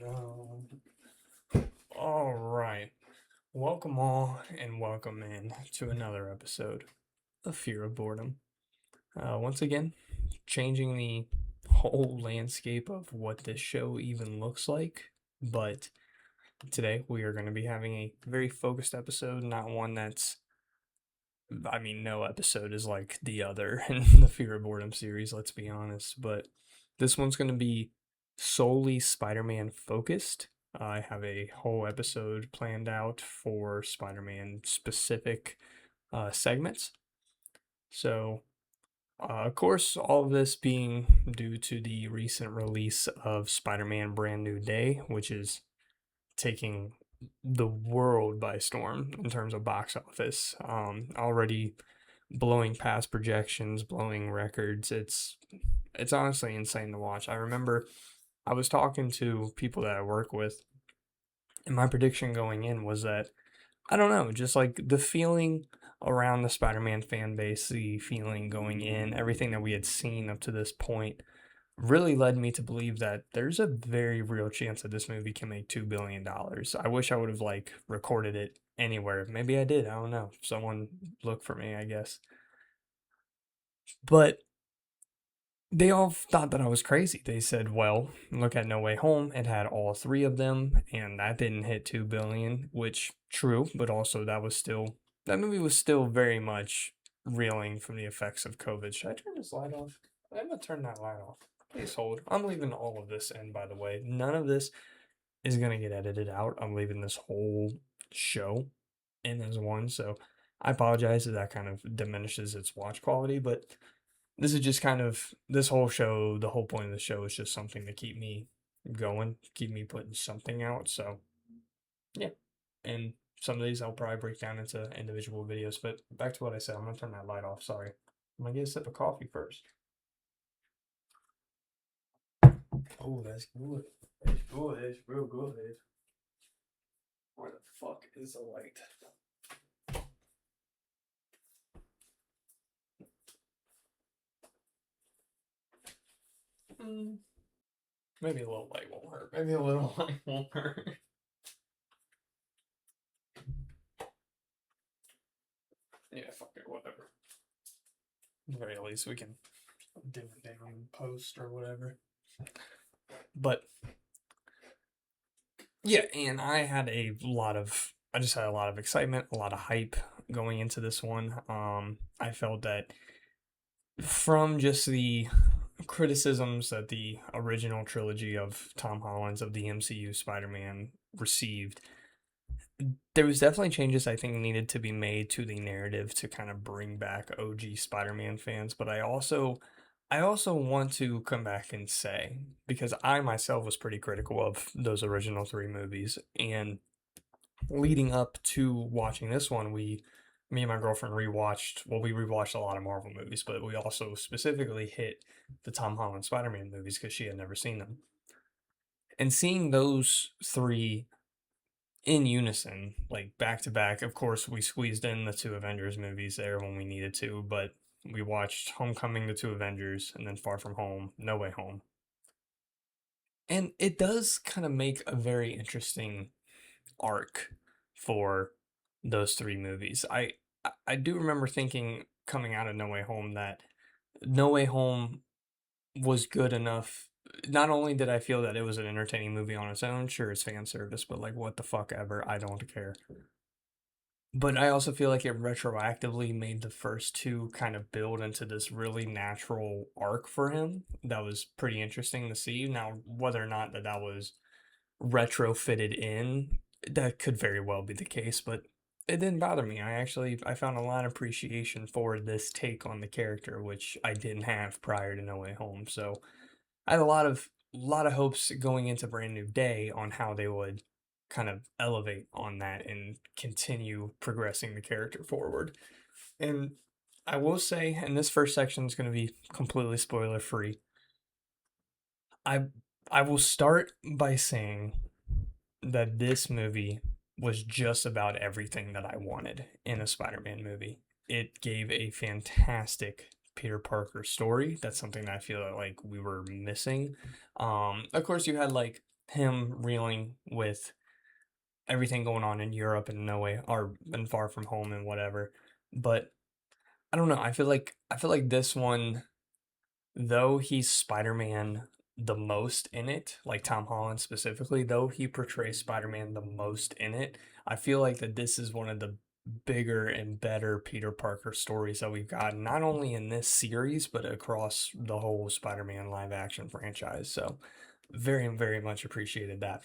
No. All right. Welcome all and welcome in to another episode of Fear of Boredom. Once again, changing the whole landscape of what this show even looks like. But today we are going to be having a very focused episode, not one no episode is like the other in the Fear of Boredom series, let's be honest. But this one's going to be solely Spider Man focused. I have a whole episode planned out for Spider Man specific segments. So, of course, all of this being due to the recent release of Spider Man Brand New Day, which is taking the world by storm in terms of box office. Already blowing past projections, blowing records. It's honestly insane to watch. I remember I was talking to people that I work with, and my prediction going in was that I don't know, just like the feeling around the Spider-Man fan base, the feeling going in, everything that we had seen up to this point really led me to believe that there's a very real chance that this movie can make $2 billion. I wish I would have like recorded it anywhere. Maybe I did. I don't know. Someone look for me, I guess. But they all thought that I was crazy. They said, "Well, look at No Way Home. It had all three of them, and that didn't hit 2 billion." Which true, but also that movie was still very much reeling from the effects of COVID. Should I turn this light off? I'm gonna turn that light off. Please hold. I'm leaving all of this in, by the way. None of this is gonna get edited out. I'm leaving this whole show in as one. So I apologize if that kind of diminishes its watch quality, but this is just kind of this whole show. The whole point of the show is just something to keep me going, keep me putting something out. So yeah, and some of these I'll probably break down into individual videos. But back to what I said, I'm gonna turn that light off. Sorry, I'm gonna get a sip of coffee first. Oh, that's good. That's good. That's real good. Where the fuck is the light? Mm, maybe a little light won't hurt. Maybe a little light won't hurt. Yeah, fuck it, whatever. At the very least, we can dim it down in post or whatever. But yeah, and I just had a lot of excitement, a lot of hype going into this one. I felt that from just the criticisms that the original trilogy of Tom Holland's of the MCU Spider-Man received, there was definitely changes I think needed to be made to the narrative to kind of bring back OG Spider-Man fans, but I also want to come back and say, because I myself was pretty critical of those original three movies, and leading up to watching this one, me and my girlfriend we rewatched a lot of Marvel movies, but we also specifically hit the Tom Holland Spider-Man movies because she had never seen them. And seeing those three in unison, like back to back. Of course, we squeezed in the two Avengers movies there when we needed to, but we watched Homecoming, the two Avengers, and then Far From Home, No Way Home. And it does kind of make a very interesting arc for those three movies. I do remember thinking coming out of No Way Home that No Way Home was good enough. Not only did I feel that it was an entertaining movie on its own, sure it's fan service, but like what the fuck ever, I don't care. But I also feel like it retroactively made the first two kind of build into this really natural arc for him that was pretty interesting to see. Now, whether or not that was retrofitted in, that could very well be the case, but it didn't bother me. I found a lot of appreciation for this take on the character, which I didn't have prior to No Way Home. So I had a lot of hopes going into Brand New Day on how they would kind of elevate on that and continue progressing the character forward. And I will say, and this first section is going to be completely spoiler free. I I will start by saying that this movie was just about everything that I wanted in a Spider-Man movie. It gave a fantastic Peter Parker story. That's something that I feel like we were missing. Of course, you had like him reeling with everything going on in Europe and no way or and far from home and whatever. But I don't know. I feel like this one, though he's Spider-Man the most in it, like Tom Holland specifically, though he portrays Spider-Man the most in it, I feel like that this is one of the bigger and better Peter Parker stories that we've gotten, not only in this series, but across the whole Spider-Man live action franchise. So very, very much appreciated that.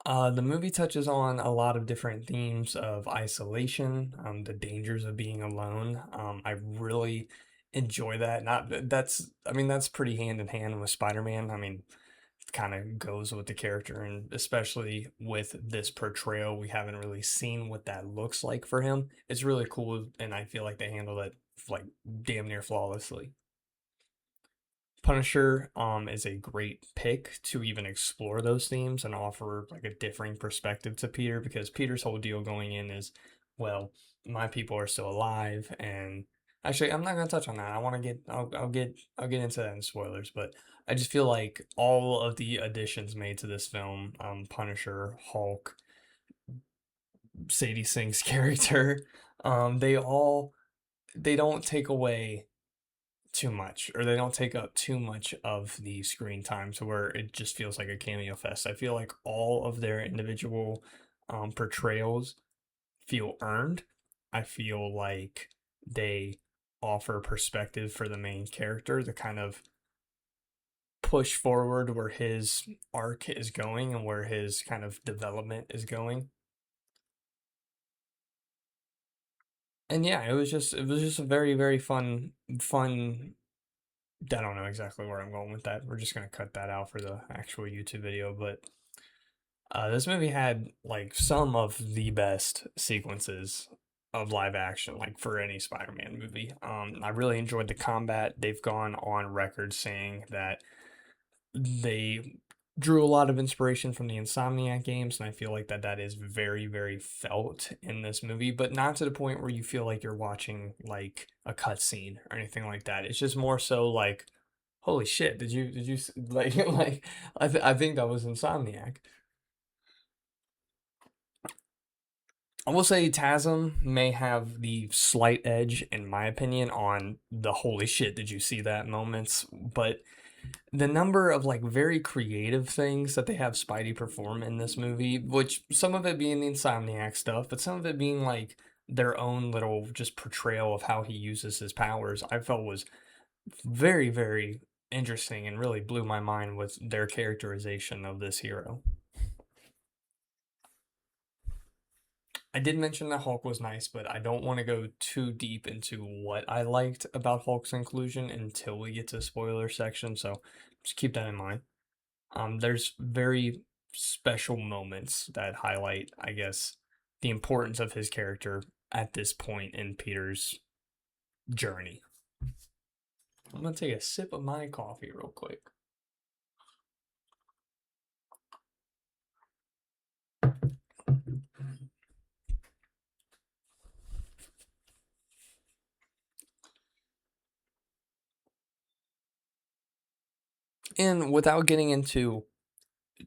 The movie touches on a lot of different themes of isolation, the dangers of being alone. I really enjoy that. Not that's, I mean, that's pretty hand in hand with Spider-Man. I mean, it kind of goes with the character, and especially with this portrayal, we haven't really seen what that looks like for him. It's really cool, and I feel like they handled it like damn near flawlessly. Punisher is a great pick to even explore those themes and offer like a differing perspective to Peter, because Peter's whole deal going in is, well, my people are still alive. And actually, I'm not gonna touch on that. I want to get I'll get into that in spoilers, but I just feel like all of the additions made to this film, Punisher, Hulk, Sadie Sink's character, they all, they don't take away too much, or they don't take up too much of the screen time to where it just feels like a cameo fest. I feel like all of their individual portrayals feel earned. I feel like they offer perspective for the main character to kind of push forward where his arc is going and where his kind of development is going. And yeah, it was just a very, very fun. I don't know exactly where I'm going with that. We're just gonna cut that out for the actual YouTube video, but this movie had like some of the best sequences of live action, like for any Spider-Man movie. I really enjoyed the combat. They've gone on record saying that they drew a lot of inspiration from the Insomniac games, and I feel like that is very, very felt in this movie, but not to the point where you feel like you're watching like a cutscene or anything like that. It's just more so like, holy shit, did you like like I think that was Insomniac. I will say TASM may have the slight edge, in my opinion, on the holy shit, did you see that moments, but the number of like very creative things that they have Spidey perform in this movie, which some of it being the Insomniac stuff, but some of it being like their own little just portrayal of how he uses his powers, I felt was very, very interesting and really blew my mind with their characterization of this hero. I did mention that Hulk was nice, but I don't want to go too deep into what I liked about Hulk's inclusion until we get to the spoiler section, so just keep that in mind. There's very special moments that highlight, I guess, the importance of his character at this point in Peter's journey. I'm gonna take a sip of my coffee real quick. And without getting into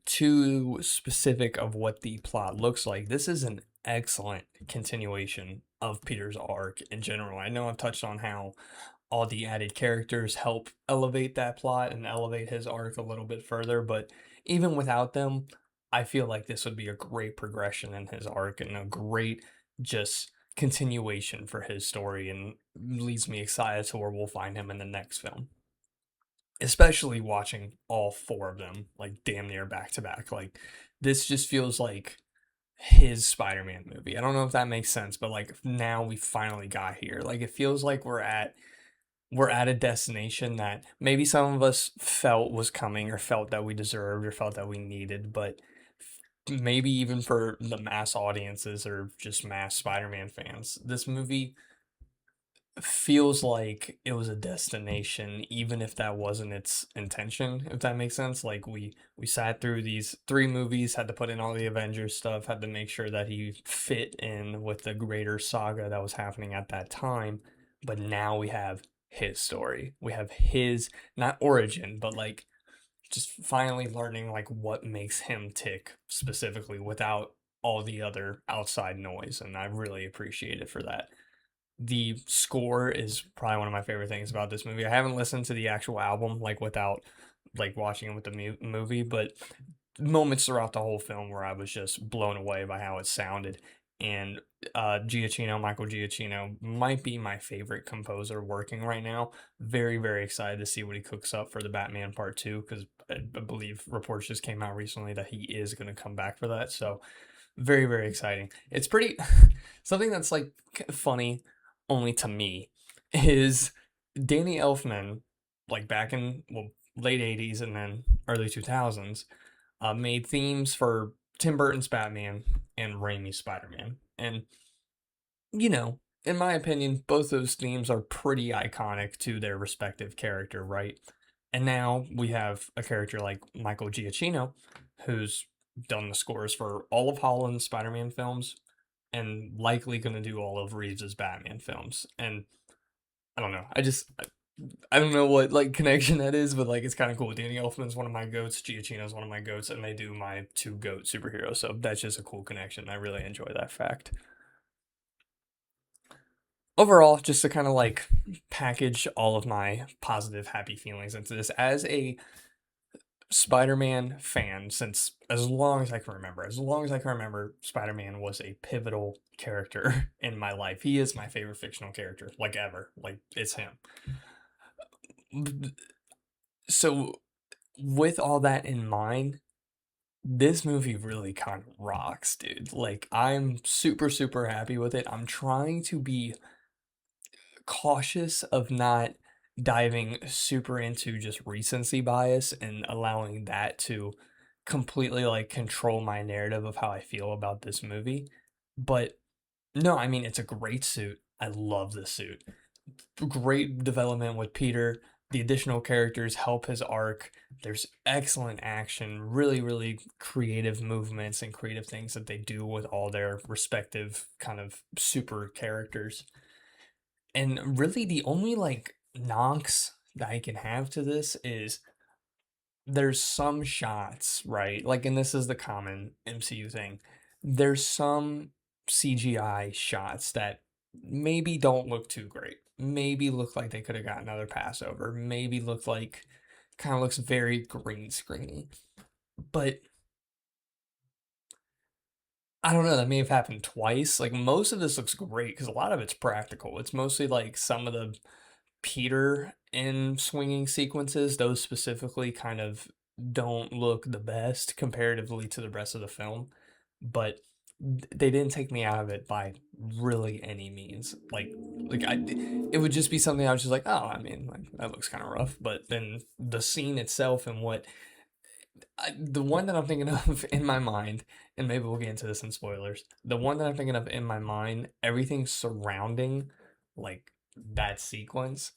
too specific of what the plot looks like, this is an excellent continuation of Peter's arc in general. I know I've touched on how all the added characters help elevate that plot and elevate his arc a little bit further, but even without them, I feel like this would be a great progression in his arc and a great just continuation for his story, and leaves me excited to where we'll find him in the next film, especially watching all four of them like damn near back to back. Like this just feels like his Spider-Man movie. I don't know if that makes sense, but like now we finally got here. Like it feels like we're at a destination that maybe some of us felt was coming, or felt that we deserved, or felt that we needed, but maybe even for the mass audiences or just mass Spider-Man fans, this movie feels like it was a destination, even if that wasn't its intention, if that makes sense. Like we sat through these three movies, had to put in all the Avengers stuff, had to make sure that he fit in with the greater saga that was happening at that time. But now we have his story. We have his, not origin, but like just finally learning like what makes him tick specifically without all the other outside noise, and I really appreciate it for that. The score is probably one of my favorite things about this movie. I haven't listened to the actual album like without like watching it with the movie, but moments throughout the whole film where I was just blown away by how it sounded. And Michael Giacchino might be my favorite composer working right now. Very, very excited to see what he cooks up for the Batman Part 2 because I believe reports just came out recently that he is going to come back for that. So, very, very exciting. It's pretty, something that's like funny only to me is Danny Elfman, like back in, well, late 80s and then early 2000s, made themes for Tim Burton's Batman and Raimi's Spider-Man. And, you know, in my opinion, both those themes are pretty iconic to their respective character, right? And now we have a character like Michael Giacchino, who's done the scores for all of Holland's Spider-Man films and likely going to do all of Reeves's Batman films. And I don't know. I don't know what like connection that is, but like it's kind of cool. Danny Elfman's one of my goats, Giacchino's one of my goats, and they do my two goat superheroes. So that's just a cool connection. I really enjoy that fact. Overall, just to kind of like package all of my positive, happy feelings into this as a Spider-Man fan since as long as I can remember, Spider-Man was a pivotal character in my life. He is my favorite fictional character, like ever. Like it's him. So with all that in mind, this movie really kind of rocks, dude. Like, I'm super, super happy with it. I'm trying to be cautious of not diving super into just recency bias and allowing that to completely like control my narrative of how I feel about this movie. But no, I mean, it's a great suit. I love this suit. Great development with Peter. The additional characters help his arc. There's excellent action, really, really creative movements and creative things that they do with all their respective kind of super characters. And really, the only like knocks that I can have to this is there's some shots, right? Like, and this is the common MCU thing. There's some CGI shots that maybe don't look too great. Maybe look like they could have got another pass over. Maybe look like kind of looks very green screeny. But I don't know, that may have happened twice. Like most of this looks great because a lot of it's practical. It's mostly like some of the Peter in swinging sequences, those specifically kind of don't look the best comparatively to the rest of the film, but they didn't take me out of it by really any means. It would just be something I was just like, oh, I mean, like that looks kind of rough. But then the scene itself and the one that I'm thinking of in my mind, and maybe we'll get into this in spoilers. The one that I'm thinking of in my mind, everything surrounding like that sequence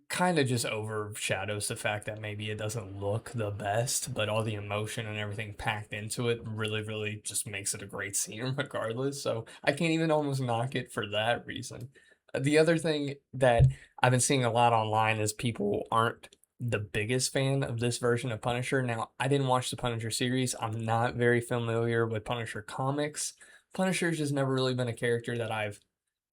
kind of just overshadows the fact that maybe it doesn't look the best, but all the emotion and everything packed into it really, really just makes it a great scene regardless. So I can't even almost knock it for that reason. The other thing that I've been seeing a lot online is people aren't the biggest fan of this version of Punisher. Now, I didn't watch the Punisher series. I'm not very familiar with Punisher comics. Punisher's just never really been a character that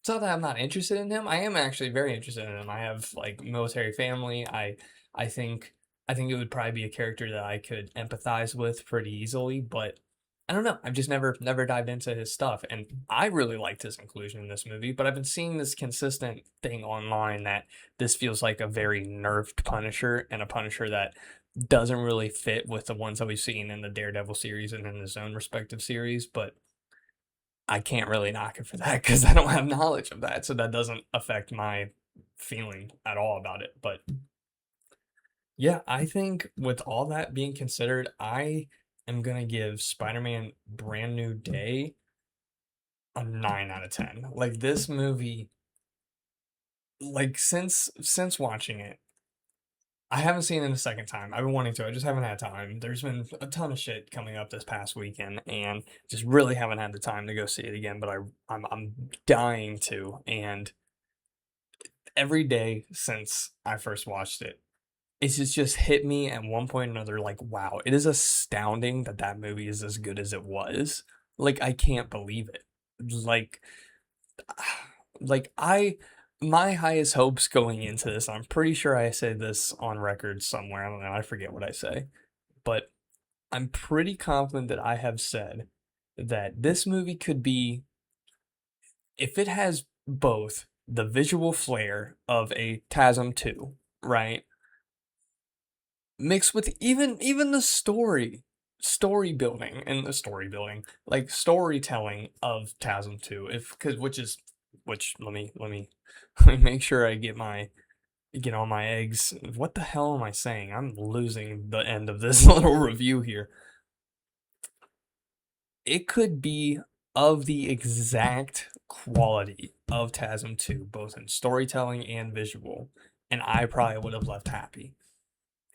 it's not that I'm not interested in him. I am actually very interested in him. I have like military family. I think I think it would probably be a character that I could empathize with pretty easily, but I don't know. I've just never dived into his stuff, and I really liked his inclusion in this movie. But I've been seeing this consistent thing online that this feels like a very nerfed Punisher and a Punisher that doesn't really fit with the ones that we've seen in the Daredevil series and in his own respective series. But I can't really knock it for that because I don't have knowledge of that, so that doesn't affect my feeling at all about it. But yeah, I think with all that being considered, I am gonna give Spider-Man Brand New Day a 9 out of 10. Like this movie, like since watching it, I haven't seen it a second time. I've been wanting to. I just haven't had time. There's been a ton of shit coming up this past weekend, and just really haven't had the time to go see it again. But I'm dying to. And every day since I first watched it, it's just hit me at one point or another like, wow, it is astounding that that movie is as good as it was. Like, I can't believe it. Like, like I my highest hopes going into this, I'm pretty sure I said this on record somewhere. I don't know, I forget what I say. But I'm pretty confident that I have said that this movie could be, if it has both the visual flair of a TASM 2, right? Mixed with even the story building and the story building, like storytelling of TASM 2, if cuz which let me let me make sure I get all my eggs. What the hell am I saying? I'm losing the end of this little review here. It could be of the exact quality of TASM 2, both in storytelling and visual, and I probably would have left happy.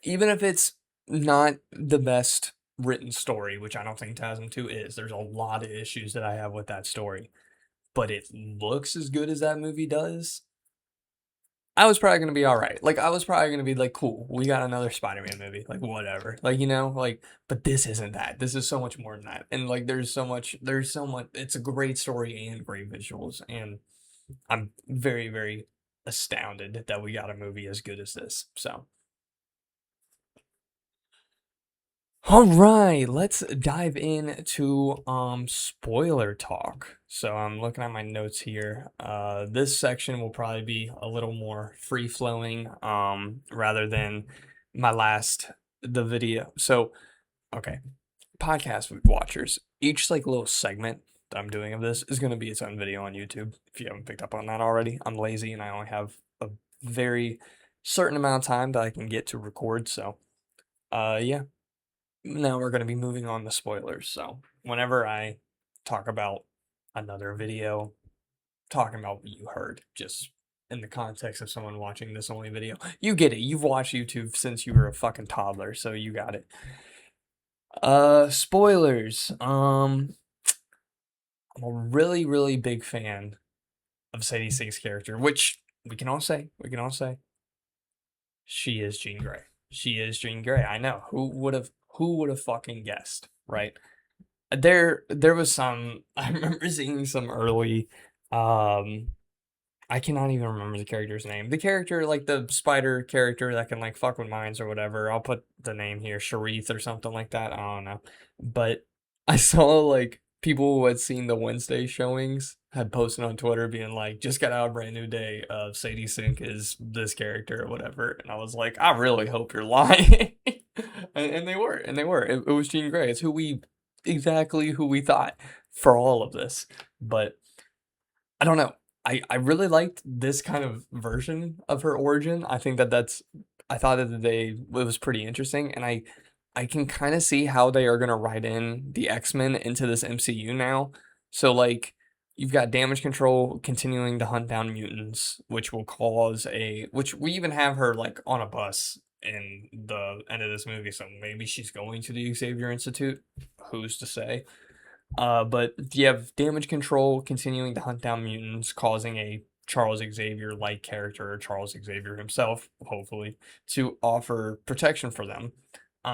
Even if it's not the best written story, which I don't think TASM 2 is, there's a lot of issues that I have with that story, but it looks as good as that movie does. I was probably gonna be all right. Like, I was probably gonna be like, cool, we got another Spider-Man movie, like whatever. Like, like, but this isn't that. This is so much more than that. And like, there's so much. It's a great story and great visuals, and I'm very, very astounded that we got a movie as good as this. So, all right, let's dive into spoiler talk. So I'm looking at my notes here. This section will probably be a little more free flowing rather than my last the video. So, okay, podcast watchers, each like little segment that I'm doing of this is going to be its own video on YouTube. If you haven't picked up on that already, I'm lazy and I only have a very certain amount of time that I can get to record, so yeah, now we're going to be moving on to spoilers. So, whenever I talk about another video, talking about what you heard, just in the context of someone watching this only video, you get it. You've watched YouTube since you were a fucking toddler, so you got it. Spoilers. I'm a really, really big fan of Sadie Sink's character, which we can all say, she is Jean Grey. She is Jean Grey. I know. Who would have fucking guessed, right? There was some I remember seeing some early um I cannot even remember the character's name. The character, like the spider character that can like fuck with minds or whatever. I'll put the name here, Sharith or something like that. I don't know. But I saw like people who had seen the Wednesday showings had posted on Twitter being like, just got out a brand new day of Sadie Sink is this character or whatever. And I was like, I really hope you're lying. And they were, and they were. It was Jean Grey. It's exactly who we thought for all of this. But I don't know. I really liked this kind of version of her origin. I thought that it was pretty interesting, and I can kind of see how they are gonna write in the X-Men into this MCU now. So like you've got Damage Control continuing to hunt down mutants, which we even have her like on a bus in the end of this movie, so maybe she's going to the Xavier Institute. Who's to say? But you have Damage Control continuing to hunt down mutants, causing a Charles Xavier like character, or Charles Xavier himself, hopefully, to offer protection for them.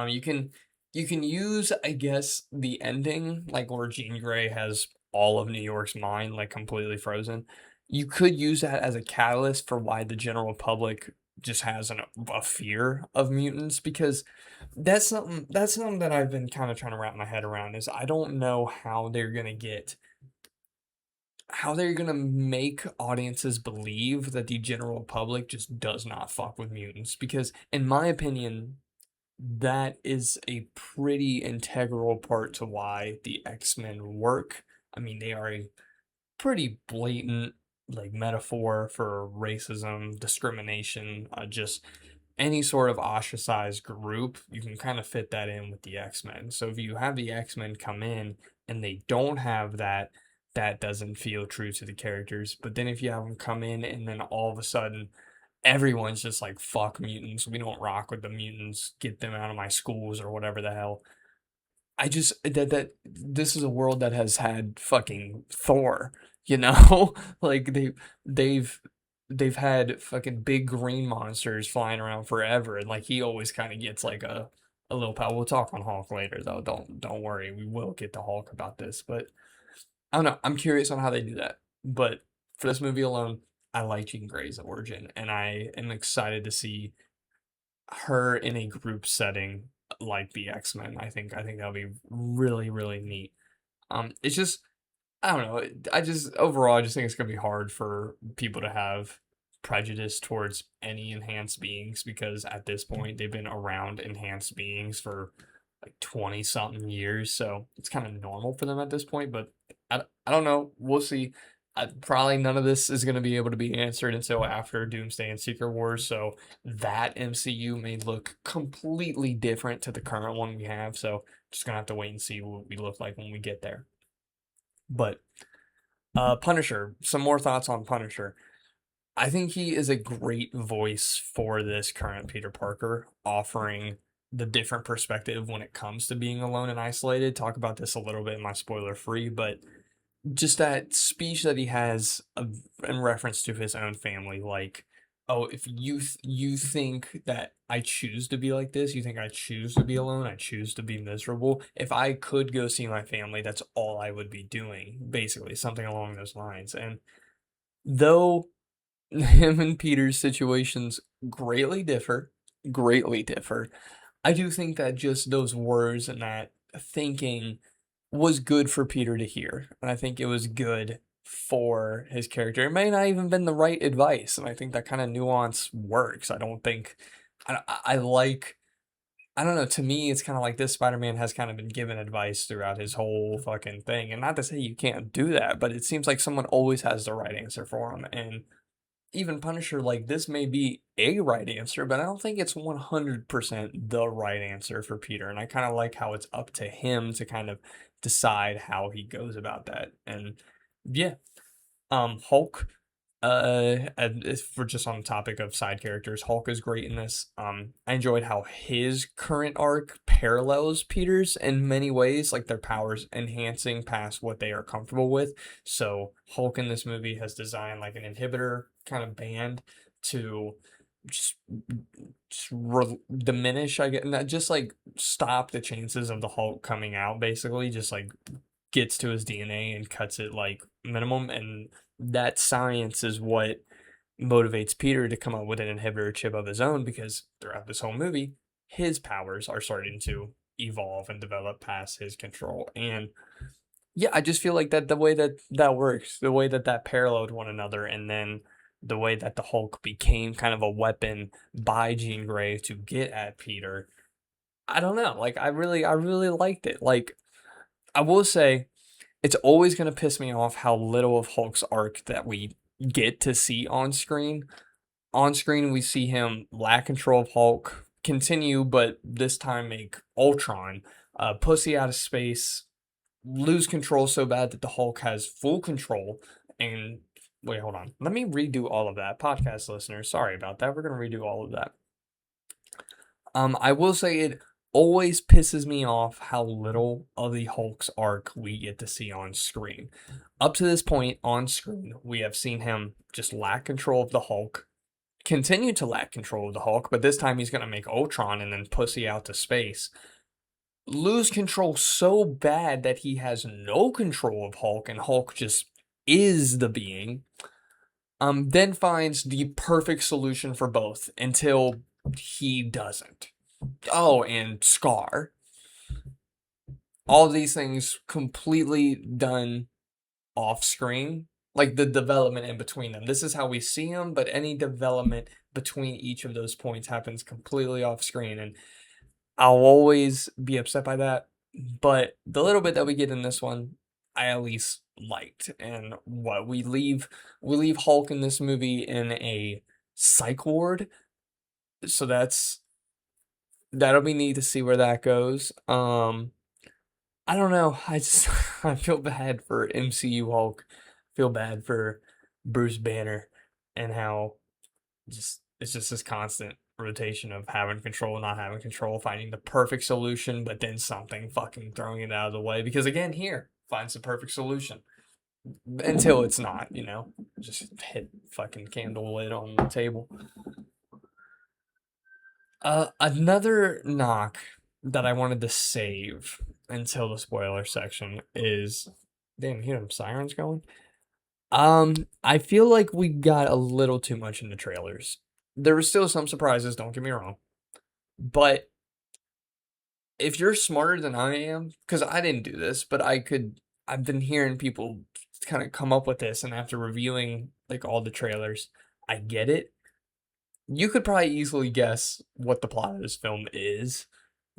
You can use, I guess, the ending, like where Jean Grey has all of New York's mind like completely frozen. You could use that as a catalyst for why the general public just has a fear of mutants, because that's something that I've been kind of trying to wrap my head around. Is I don't know how they're gonna make audiences believe that the general public just does not fuck with mutants, because in my opinion that is a pretty integral part to why the X-Men work. I mean, they are a pretty blatant like metaphor for racism, discrimination, just any sort of ostracized group. You can kind of fit that in with the X-Men. So if you have the X-Men come in and they don't have that, that doesn't feel true to the characters. But then if you have them come in and then all of a sudden everyone's just like, fuck mutants, we don't rock with the mutants, get them out of my schools or whatever the hell. I just that this is a world that has had fucking Thor, you know? Like they've they've had fucking big green monsters flying around forever, and like he always kind of gets like a little power. We'll talk on Hulk later, though. Don't worry, we will get to Hulk about this. But I don't know. I'm curious on how they do that. But for this movie alone, I like Jean Grey's origin, and I am excited to see her in a group setting like the X-Men. I think that'll be really really neat. It's just I don't know. I just overall, I just think it's gonna be hard for people to have prejudice towards any enhanced beings because at this point they've been around enhanced beings for like 20 something years, so it's kind of normal for them at this point. But I don't know. We'll see. Probably none of this is going to be able to be answered until after Doomsday and Secret Wars, so that MCU may look completely different to the current one we have. So just gonna have to wait and see what we look like when we get there. But Punisher, some more thoughts on Punisher. I think he is a great voice for this current Peter Parker, offering the different perspective when it comes to being alone and isolated. Talk about this a little bit in my spoiler free, but just that speech that he has in reference to his own family, like, oh, if you think that I choose to be like this, you think I choose to be alone, I choose to be miserable. If I could go see my family, that's all I would be doing, basically, something along those lines. And though him and Peter's situations greatly differ, I do think that just those words and that thinking was good for Peter to hear. And I think it was good for his character. It may not even been the right advice. And I think that kind of nuance works. I don't think, I like, I don't know, to me, it's kind of like this Spider-Man has kind of been given advice throughout his whole fucking thing. And not to say you can't do that, but it seems like someone always has the right answer for him. And even Punisher, like this may be a right answer, but I don't think it's 100% the right answer for Peter. And I kind of like how it's up to him to kind of decide how he goes about that. And yeah, Hulk. If we're just on the topic of side characters, Hulk is great in this. I enjoyed how his current arc parallels Peter's in many ways, like their powers enhancing past what they are comfortable with. So Hulk in this movie has designed like an inhibitor kind of band to just diminish, I get, not just like stop the chances of the Hulk coming out. Basically, just like gets to his DNA and cuts it like minimum. And that science is what motivates Peter to come up with an inhibitor chip of his own because throughout this whole movie, his powers are starting to evolve and develop past his control. And yeah, I just feel like that the way that that works, the way that that paralleled one another, and then the way that the Hulk became kind of a weapon by Jean Grey to get at Peter. I don't know. Like I really liked it. Like I will say it's always going to piss me off how little of Hulk's arc that we get to see on screen. On screen, we see him lack control of Hulk, continue, but this time make Ultron, pussy out of space, lose control so bad that the Hulk has full control. And wait, hold on. Let me redo all of that. Podcast listeners, sorry about that. We're going to redo all of that. I will say it always pisses me off how little of the Hulk's arc we get to see on screen. Up to this point on screen, we have seen him just lack control of the Hulk, continue to lack control of the Hulk, but this time he's going to make Ultron and then pussy out to space. Lose control so bad that he has no control of Hulk and Hulk just is the being. Then finds the perfect solution for both until he doesn't. Oh, and Scar. All of these things completely done off screen. Like the development in between them. This is how we see them, but any development between each of those points happens completely off screen. And I'll always be upset by that. But the little bit that we get in this one, I at least liked. And what we leave Hulk in this movie in a psych ward. So that'll be neat to see where that goes. I don't know. I just I feel bad for MCU Hulk. Feel bad for Bruce Banner and how just it's just this constant rotation of having control, not having control, finding the perfect solution, but then something fucking throwing it out of the way. Because again, here finds the perfect solution. until it's not, you know. Just hit fucking candle lit on the table. Another knock that I wanted to save until the spoiler section is, damn, you hear them sirens going? I feel like we got a little too much in the trailers. There were still some surprises, don't get me wrong. But if you're smarter than I am, because I didn't do this, but I've been hearing people kind of come up with this, and after reviewing like all the trailers, I get it. You could probably easily guess what the plot of this film is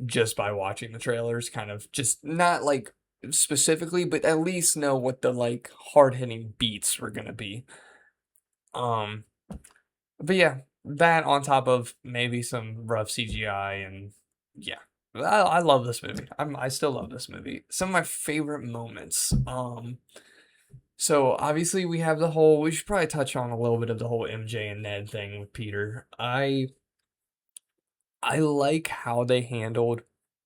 just by watching the trailers, kind of just not like specifically, but at least know what the like hard hitting beats were gonna be. Um, but yeah, that on top of maybe some rough CGI and yeah. I love this movie. I still love this movie. Some of my favorite moments. So obviously we have the whole. We should probably touch on a little bit of the whole MJ and Ned thing with Peter. I like how they handled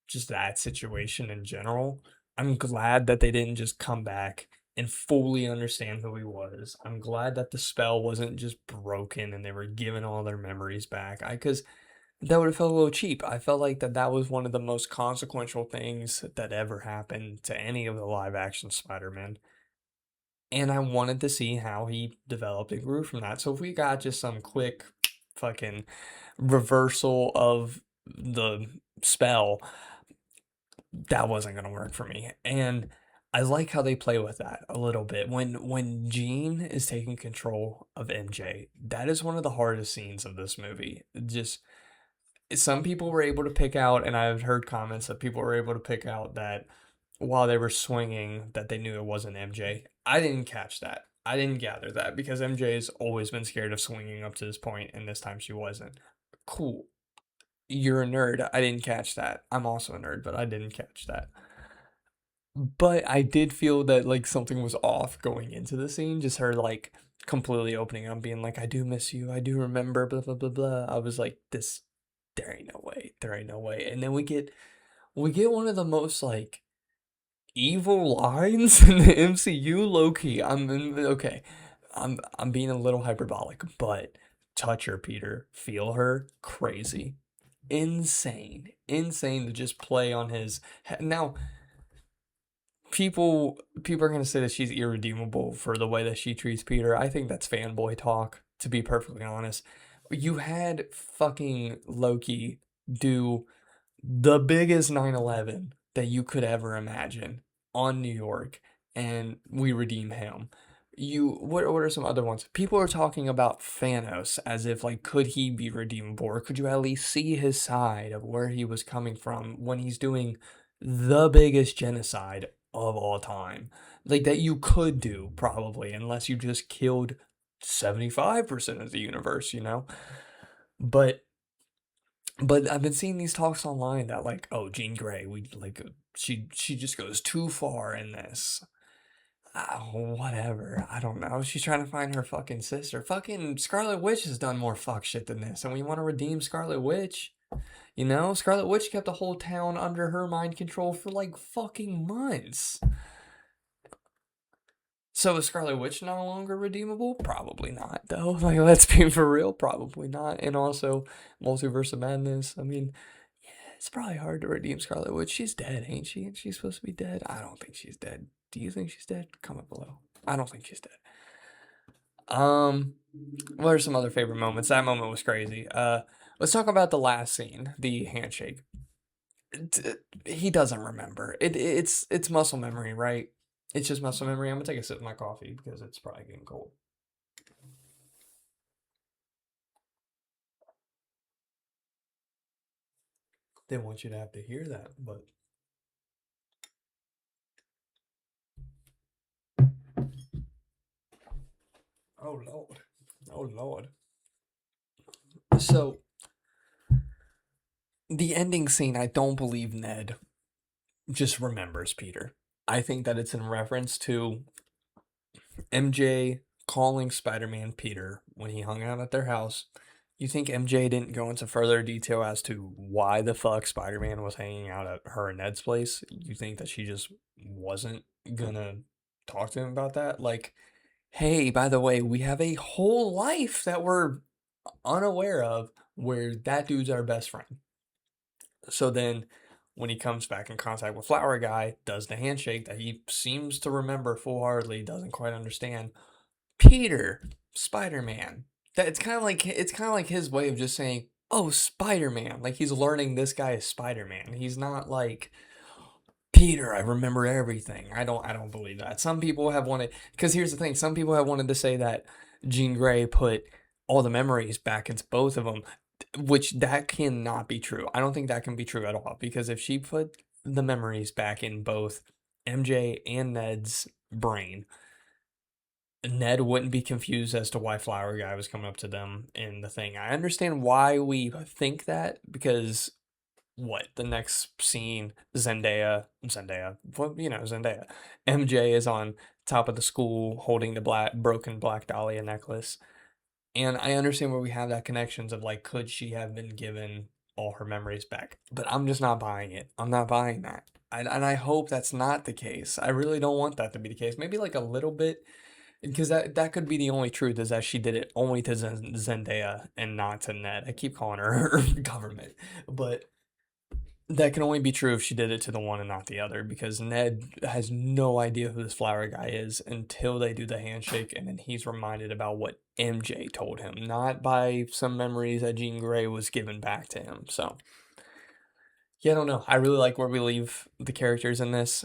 just that situation in general. I'm glad that they didn't just come back and fully understand who he was. I'm glad that the spell wasn't just broken and they were giving all their memories back. Because that would have felt a little cheap. I felt like that was one of the most consequential things that ever happened to any of the live action Spider-Man. And I wanted to see how he developed and grew from that. So if we got just some quick fucking reversal of the spell, that wasn't gonna work for me. And I like how they play with that a little bit. When Jean is taking control of MJ, that is one of the hardest scenes of this movie. Just some people were able to pick out, and I've heard comments that people were able to pick out that while they were swinging, that they knew it wasn't MJ. I didn't catch that. I didn't gather that because MJ's always been scared of swinging up to this point, and this time she wasn't. Cool. You're a nerd. I didn't catch that. I'm also a nerd, but I didn't catch that. But I did feel that like something was off going into the scene. Just her like completely opening up, being like, "I do miss you. I do remember." Blah blah blah blah. I was like, "This, there ain't no way. There ain't no way." And then we get one of the most like evil lines in the MCU. Low key, okay. I'm being a little hyperbolic, but touch her, Peter. Feel her. Crazy, insane to just play on his. Now people are gonna say that she's irredeemable for the way that she treats Peter. I think that's fanboy talk, to be perfectly honest. You had fucking Loki do the biggest 9/11 that you could ever imagine on New York, and we redeem him. What are some other ones? People are talking about Thanos as if like could he be redeemable, or could you at least see his side of where he was coming from when he's doing the biggest genocide of all time, like that you could do probably unless you just killed 75% of the universe, you know. But I've been seeing these talks online that like, oh, Jean Grey, we like she just goes too far in this. Whatever. I don't know. She's trying to find her fucking sister. Fucking Scarlet Witch has done more fuck shit than this, and we want to redeem Scarlet Witch. You know, Scarlet Witch kept the whole town under her mind control for like fucking months. So is Scarlet Witch no longer redeemable? Probably not, though. Like, let's be for real, probably not. And also, Multiverse of Madness. I mean, yeah, it's probably hard to redeem Scarlet Witch. She's dead, ain't she? She's supposed to be dead. I don't think she's dead. Do you think she's dead? Comment below. I don't think she's dead. Um, what are some other favorite moments? That moment was crazy. Let's talk about the last scene, the handshake. He doesn't remember. It's muscle memory, right? It's just muscle memory. I'm gonna take a sip of my coffee because it's probably getting cold. Didn't want you to have to hear that, but oh lord, oh lord. So the ending scene, I don't believe Ned just remembers Peter. I think that it's in reference to MJ calling Spider-Man Peter when he hung out at their house. You think MJ didn't go into further detail as to why the fuck Spider-Man was hanging out at her and Ned's place? You think that she just wasn't gonna talk to him about that. Like, hey, by the way, we have a whole life that we're unaware of where that dude's our best friend. So then when he comes back in contact with Flower Guy, does the handshake that he seems to remember full heartedly, doesn't quite understand. Peter, Spider-Man. That it's kind of like his way of just saying, "Oh, Spider-Man." Like he's learning this guy is Spider-Man. He's not like Peter, I remember everything. I don't believe that. Some people have wanted, because here's the thing, some people have wanted to say that Jean Grey put all the memories back into both of them, which that cannot be true. I don't think that can be true at all, because if she put the memories back in both MJ and Ned's brain, Ned wouldn't be confused as to why Flower Guy was coming up to them in the thing. I understand why we think that, because what the next scene, Zendaya, MJ is on top of the school holding the broken Black Dahlia necklace, and I understand where we have that connections of like, could she have been given all her memories back? But I'm just not buying it. I'm not buying that. And I hope that's not the case. I really don't want that to be the case. Maybe like a little bit, because that could be the only truth, is that she did it only to Zendaya and not to Ned. I keep calling her government, but that can only be true if she did it to the one and not the other, because Ned has no idea who this Flower Guy is until they do the handshake, and then he's reminded about what MJ told him, not by some memories that Jean Grey was given back to him. So, yeah, I don't know. I really like where we leave the characters in this.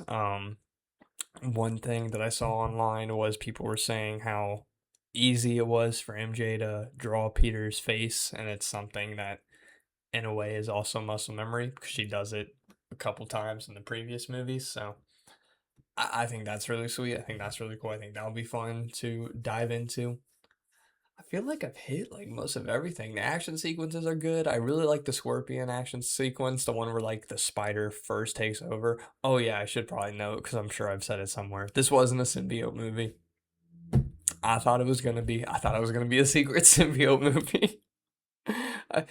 One thing that I saw online was people were saying how easy it was for MJ to draw Peter's face, and it's something that in a way is also muscle memory because she does it a couple times in the previous movies. So I think that's really sweet. I think that's really cool. I think that'll be fun to dive into. I feel like I've hit like most of everything. The action sequences are good. I really like the Scorpion action sequence, the one where like the spider first takes over. Oh yeah, I should probably note because I'm sure I've said it somewhere. This wasn't a symbiote movie. I thought it was gonna be. I thought it was gonna be a secret symbiote movie. I,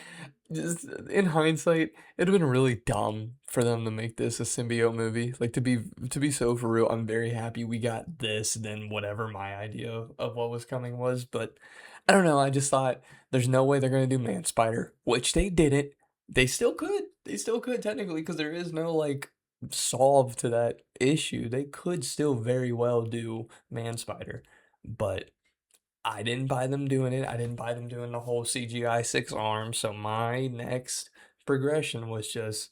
just in hindsight, it'd have been really dumb for them to make this a symbiote movie. Like to be so for real, I'm very happy we got this than whatever my idea of what was coming was. But I don't know. I just thought there's no way they're gonna do Man Spider, which they didn't. They still could. They still could technically because there is no like solve to that issue. They could still very well do Man Spider, but I didn't buy them doing it. I didn't buy them doing the whole CGI six arms. So my next progression was just,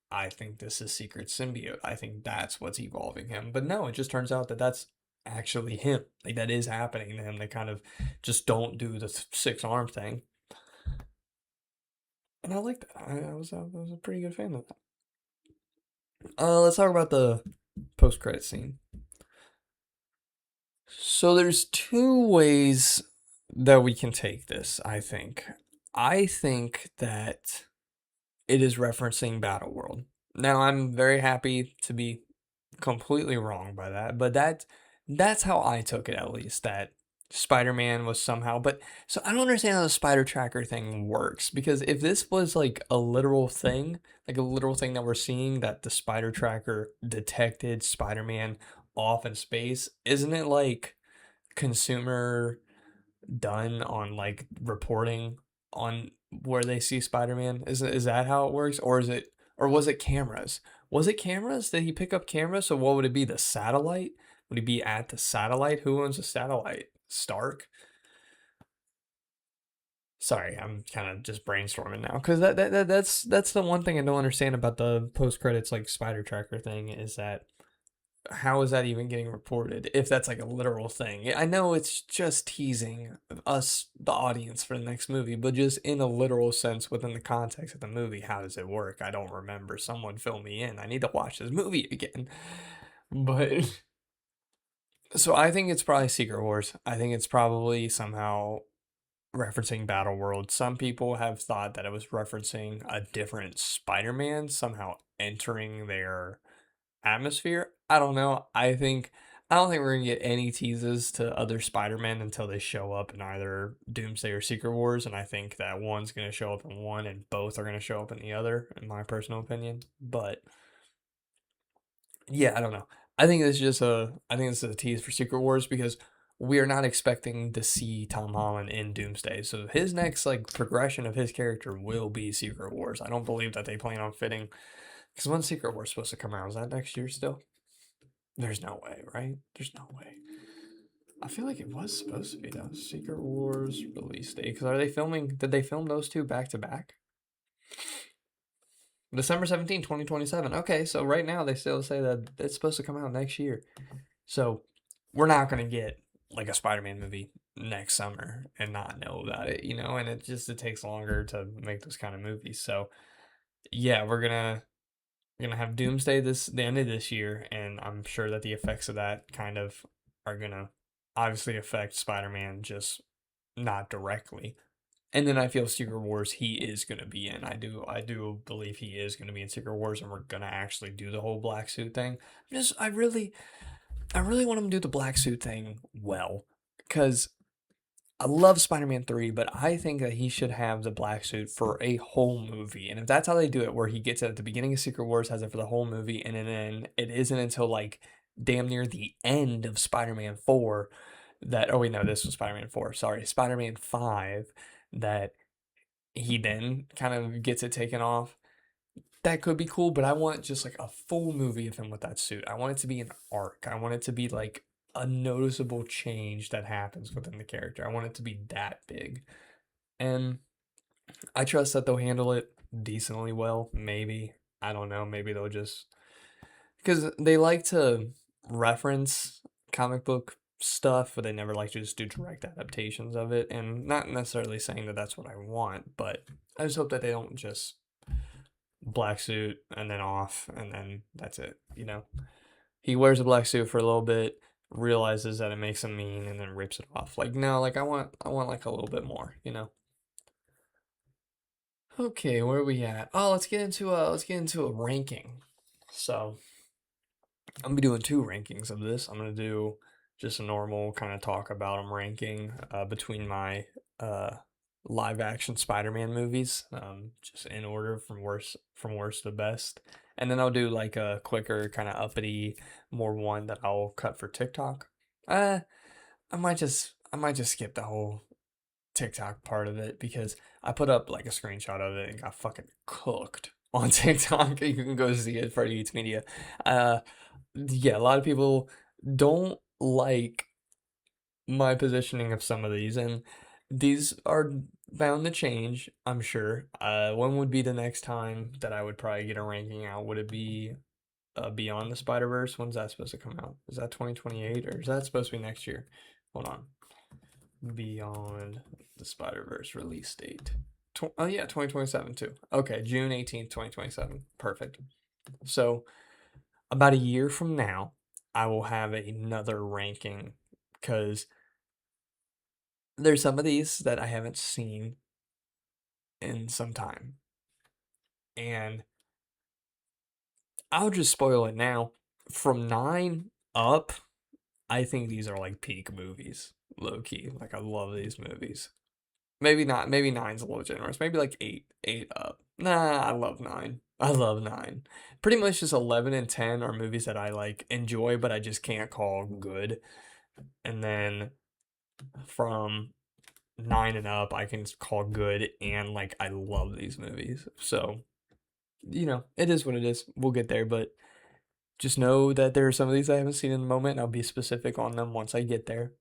I think this is Secret Symbiote. I think that's what's evolving him. But no, it just turns out that that's actually him. Like that is happening to him. They kind of just don't do the six arm thing. And I like that. I was a pretty good fan of that. Let's talk about the post credit scene. So there's two ways that we can take this, I think. I think that it is referencing Battle World. Now I'm very happy to be completely wrong by that, but that's how I took it at least, that Spider-Man was somehow, but so I don't understand how the spider tracker thing works, because if this was like a literal thing, like a literal thing that we're seeing, that the spider tracker detected Spider-Man off in space, isn't it like consumer done on like reporting on where they see Spider-Man? Is that how it works, or is it, or was it cameras? Was it cameras? Did he pick up cameras? So what would it be? The satellite? Would he be at the satellite? Who owns the satellite? Stark? Sorry, I'm kind of just brainstorming now because that's the one thing I don't understand about the post credits like spider tracker thing, is that how is that even getting reported if that's like a literal thing? I know it's just teasing us, the audience, for the next movie, but just in a literal sense within the context of the movie, how does it work? I don't remember. Someone fill me in. I need to watch this movie again. But so I think it's probably Secret Wars. I think it's probably somehow referencing Battle World. Some people have thought that it was referencing a different Spider-Man somehow entering their atmosphere. I don't know. I don't think we're gonna get any teases to other Spider-Man until they show up in either Doomsday or Secret Wars, and I think that one's gonna show up in one and both are gonna show up in the other, in my personal opinion. But yeah, I don't know. I think this is a tease for Secret Wars because we are not expecting to see Tom Holland in Doomsday. So his next like progression of his character will be Secret Wars. I don't believe that they plan on fitting because when Secret Wars supposed to come out? Is that next year still? There's no way, right? There's no way. I feel like it was supposed to be though. Secret Wars release date. Because are they filming? Did they film those two back to back? December 17th, 2027. Okay, so right now they still say that it's supposed to come out next year. So we're not gonna get like a Spider-Man movie next summer and not know about it, you know. And it takes longer to make those kind of movies. So yeah, we're gonna have Doomsday this the end of this year, and I'm sure that the effects of that kind of are gonna obviously affect Spider-Man, just not directly. And then I feel Secret Wars he is gonna be in. I do believe he is gonna be in Secret Wars, and we're gonna actually do the whole black suit thing. I really want him to do the black suit thing well, because I love Spider-Man 3, but I think that he should have the black suit for a whole movie. And if that's how they do it, where he gets it at the beginning of Secret Wars, has it for the whole movie, and then it isn't until like damn near the end of Spider-Man 4 that, oh wait, no, this was Spider-Man 4, sorry, Spider-Man 5, that he then kind of gets it taken off. That could be cool, but I want just like a full movie of him with that suit. I want it to be an arc. I want it to be like a noticeable change that happens within the character. I want it to be that big. And I trust that they'll handle it decently well. Maybe. I don't know. Maybe they'll just. Because they like to reference comic book stuff, but they never like to just do direct adaptations of it. And not necessarily saying that that's what I want, but I just hope that they don't just black suit and then off and then that's it, you know? He wears a black suit for a little bit, realizes that it makes him mean, and then rips it off. Like no, like I want like a little bit more, you know. Okay, where are we at? Oh, let's get into a ranking. So I'm gonna be doing two rankings of this. I'm gonna do just a normal kind of talk about them ranking between my uh, live action Spider-Man movies, just in order from worst to best, and then I'll do like a quicker kind of uppity, more one that I'll cut for TikTok. Uh, I might just skip the whole TikTok part of it because I put up like a screenshot of it and got fucking cooked on TikTok. You can go see it for Eats Media. Uh, yeah, a lot of people don't like my positioning of some of these, and these are bound to change, I'm sure. When would be the next time that I would probably get a ranking out? Would it be Beyond the Spider Verse? When's that supposed to come out? Is that 2028 or is that supposed to be next year? Hold on. Beyond the Spider Verse release date. Oh yeah, 2027 too. Okay, June 18th, 2027. Perfect. So about a year from now, I will have another ranking because there's some of these that I haven't seen in some time. And I'll just spoil it now. From 9 up, I think these are like peak movies, low key. Like I love these movies. Maybe not, maybe nine's a little generous. Maybe like eight up. Nah, I love 9. I love 9. Pretty much just 11 and 10 are movies that I like enjoy, but I just can't call good. And then from 9 and up, I can call good and like I love these movies. So, you know, it is what it is. We'll get there, but just know that there are some of these I haven't seen in the moment, and I'll be specific on them once I get there.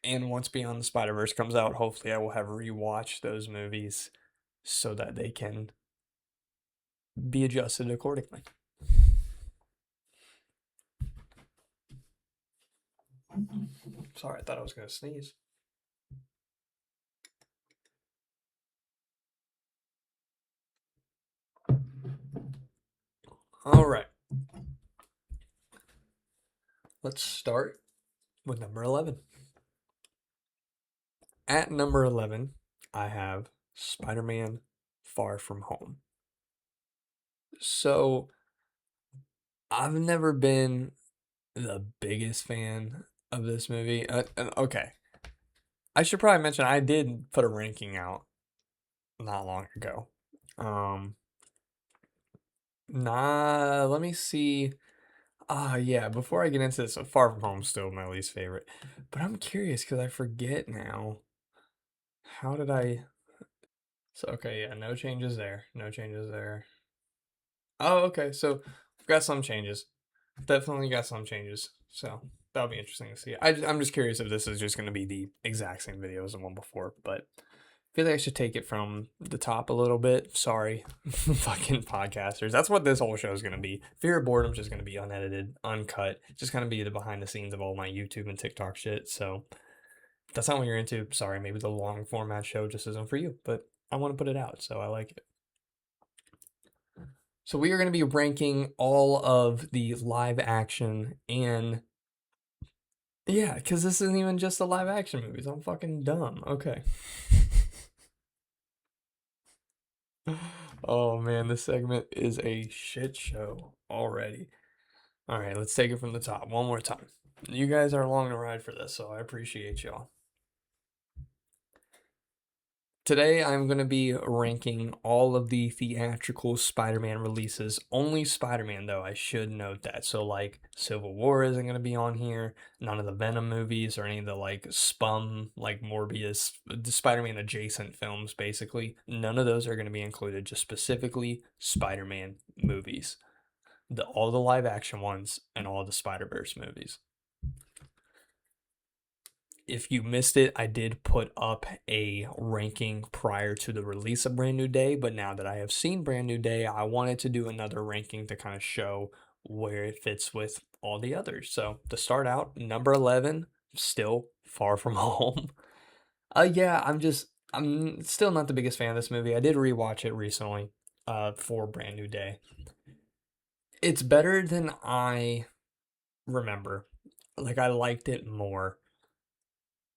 And once Beyond the Spider Verse comes out, hopefully I will have rewatched those movies so that they can be adjusted accordingly. Sorry, I thought I was gonna sneeze. All right, let's start with number 11. At number 11, I have Spider Man Far From Home. So, I've never been the biggest fan of this movie. Okay, I should probably mention I did put a ranking out not long ago. Um, let me see. Yeah, before I get into this, Far From Home is still my least favorite. But I'm curious because I forget now. How did I? So, okay, yeah, no changes there. No changes there. Oh, okay, so we've got some changes. Definitely got some changes. So that'll be interesting to see. I'm just curious if this is just going to be the exact same video as the one before, but I feel like I should take it from the top a little bit. Sorry, fucking podcasters. That's what this whole show is going to be. Fear of Boredom's just going to be unedited, uncut. Just going to be the behind the scenes of all my YouTube and TikTok shit. So if that's not what you're into, sorry, maybe the long format show just isn't for you, but I want to put it out, so I like it. So we are going to be ranking all of the live action and yeah, because this isn't even just the live action movies. I'm fucking dumb. Okay. Oh man, this segment is a shit show already. All right, let's take it from the top one more time. You guys are along the ride for this, so I appreciate y'all. Today, I'm going to be ranking all of the theatrical Spider Man releases. Only Spider Man, though, I should note that. So, like, Civil War isn't going to be on here. None of the Venom movies or any of the, like, Spum, like, Morbius, the Spider Man adjacent films, basically. None of those are going to be included. Just specifically Spider Man movies. All the live action ones and all the Spider Verse movies. If you missed it, I did put up a ranking prior to the release of Brand New Day, but now that I have seen Brand New Day, I wanted to do another ranking to kind of show where it fits with all the others. So to start out, number 11, still Far From Home. Yeah, I'm still not the biggest fan of this movie. I did rewatch it recently, for Brand New Day. It's better than I remember. Like I liked it more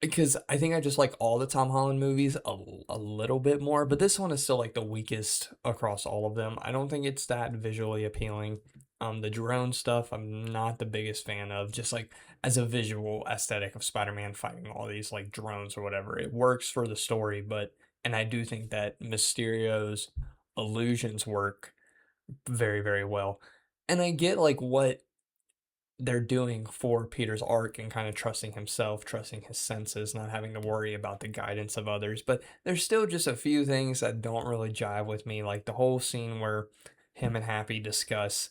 because I think I just like all the Tom Holland movies a little bit more, but this one is still like the weakest across all of them. I don't think it's that visually appealing. The drone stuff, I'm not the biggest fan of. Just like as a visual aesthetic of Spider-Man fighting all these like drones or whatever, it works for the story, but and I do think that Mysterio's illusions work very, very well. And I get like what they're doing for Peter's arc and kind of trusting himself, trusting his senses, not having to worry about the guidance of others. But there's still just a few things that don't really jive with me, like the whole scene where him and Happy discuss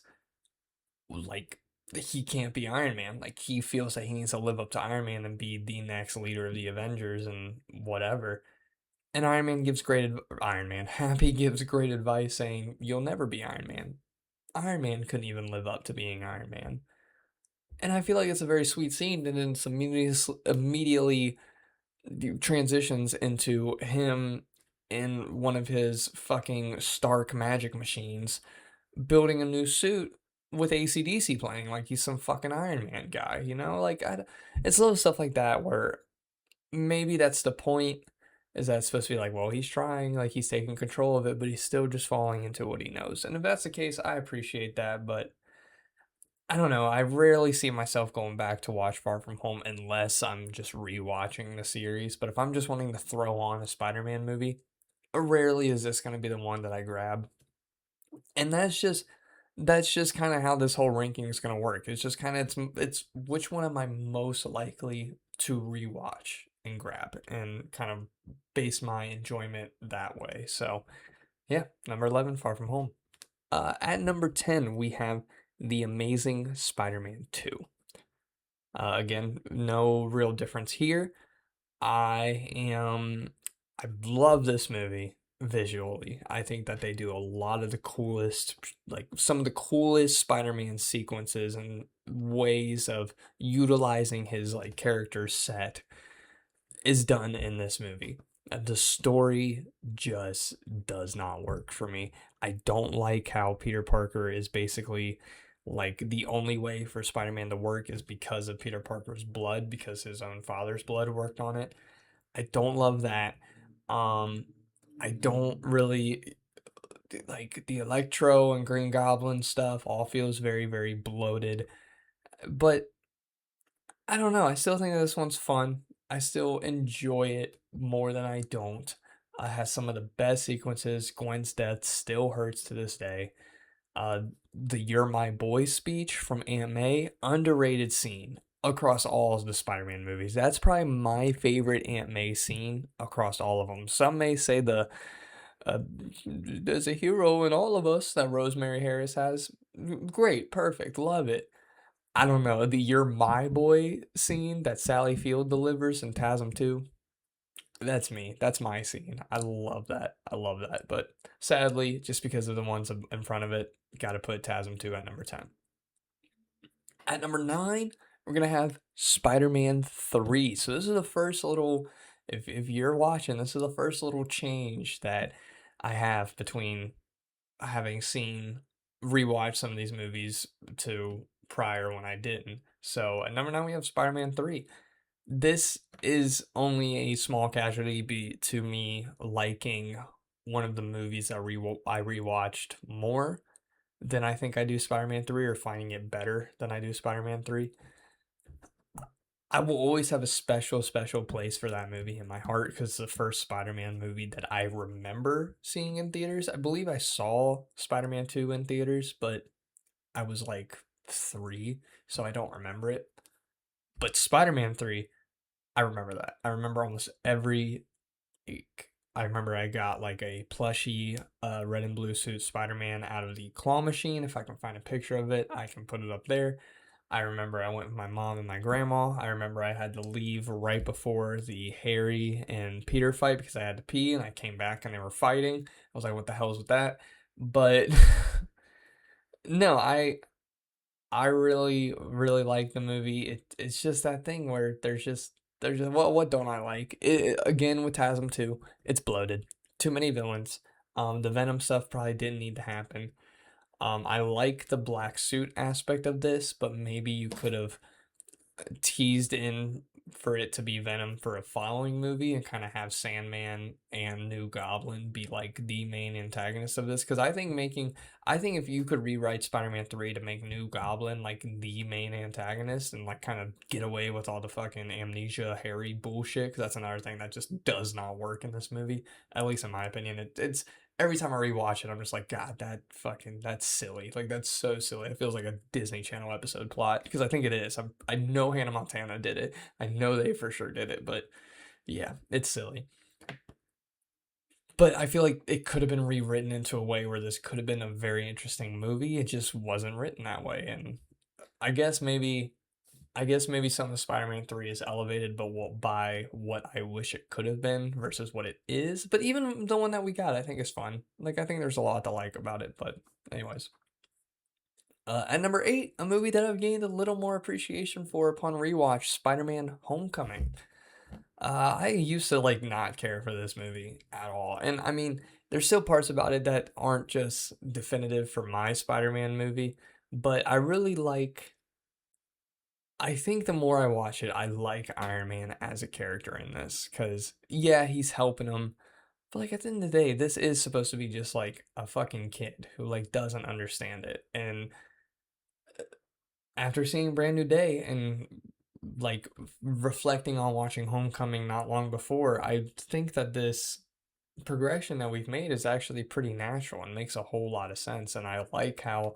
like he can't be Iron Man. Like he feels that he needs to live up to Iron Man and be the next leader of the Avengers and whatever. And Iron Man Happy gives great advice saying you'll never be Iron Man. Iron Man couldn't even live up to being Iron Man. And I feel like it's a very sweet scene, and then it's immediately transitions into him in one of his fucking Stark magic machines building a new suit with AC/DC playing like he's some fucking Iron Man guy, you know? It's little stuff like that where maybe that's the point. Is that it's supposed to be like, well, he's trying, like he's taking control of it, but he's still just falling into what he knows. And if that's the case, I appreciate that, but I don't know. I rarely see myself going back to watch Far From Home unless I'm just rewatching the series. But if I'm just wanting to throw on a Spider-Man movie, rarely is this going to be the one that I grab. And that's just kind of how this whole ranking is going to work. It's just kind of it's which one am I most likely to rewatch and grab and kind of base my enjoyment that way. So, yeah, number 11, Far From Home. At number 10, we have The Amazing Spider Man 2. Again, no real difference here. I am. I love this movie visually. I think that they do a lot of the coolest, like some of the coolest Spider Man sequences and ways of utilizing his like character set is done in this movie. The story just does not work for me. I don't like how Peter Parker is basically like the only way for Spider-Man to work is because of Peter Parker's blood, because his own father's blood worked on it. I don't love that. Um, I don't really like the Electro and Green Goblin stuff, all feels very, very bloated. But I don't know. I still think that this one's fun. I still enjoy it more than I don't. It has some of the best sequences. Gwen's death still hurts to this day. Uh, the "You're My Boy" speech from Aunt May, underrated scene across all of the Spider-Man movies. That's probably my favorite Aunt May scene across all of them. Some may say uh, "There's a hero in all of us" that Rosemary Harris has. Great, perfect, love it. I don't know, the "You're My Boy" scene that Sally Field delivers in TASM 2, that's me. That's my scene. I love that. I love that. But sadly, just because of the ones in front of it, got to put TASM 2 at number 10. At number 9, we're going to have Spider-Man 3. So this is the first little, if you're watching, this is the first little change that I have between having seen, rewatched some of these movies to prior when I didn't. So at number 9, we have Spider-Man 3. This is only a small casualty to me liking one of the movies that I rewatched more than I think I do Spider-Man 3, or finding it better than I do Spider-Man 3. I will always have a special, special place for that movie in my heart because it's the first Spider-Man movie that I remember seeing in theaters. I believe I saw Spider-Man 2 in theaters, but I was like 3, so I don't remember it. But Spider-Man 3, I remember that. I remember almost every week. I remember I got like a plushie red and blue suit Spider-Man out of the claw machine. If I can find a picture of it, I can put it up there. I remember I went with my mom and my grandma. I remember I had to leave right before the Harry and Peter fight because I had to pee, and I came back and they were fighting. I was like, what the hell is with that? But no, I really really like the movie. It's just that thing where there's just what don't I like? Again with TASM 2, it's bloated. Too many villains. The Venom stuff probably didn't need to happen. I like the black suit aspect of this, but maybe you could have teased in for it to be Venom for a following movie and kind of have Sandman and New Goblin be like the main antagonists of this. Because I think if you could rewrite Spider-Man 3 to make New Goblin like the main antagonist and like kind of get away with all the fucking amnesia Harry bullshit, because that's another thing that just does not work in this movie, at least in my opinion. It's every time I rewatch it, I'm just like, God, that's silly. Like, that's so silly. It feels like a Disney Channel episode plot, because I think it is. I know Hannah Montana did it. I know they for sure did it, but yeah, it's silly. But I feel like it could have been rewritten into a way where this could have been a very interesting movie. It just wasn't written that way. And I guess maybe I guess maybe some of Spider-Man 3 is elevated, but by what I wish it could have been versus what it is. But even the one that we got, I think is fun. Like, I think there's a lot to like about it. But anyways, at number 8, a movie that I've gained a little more appreciation for upon rewatch, Spider-Man: Homecoming. I used to like not care for this movie at all, and I mean, there's still parts about it that aren't just definitive for my Spider-Man movie, but I really like. I think the more I watch it, I like Iron Man as a character in this because, yeah, he's helping him. But, like, at the end of the day, this is supposed to be just, like, a fucking kid who, like, doesn't understand it. And after seeing Brand New Day and, like, reflecting on watching Homecoming not long before, I think that this progression that we've made is actually pretty natural and makes a whole lot of sense. And I like how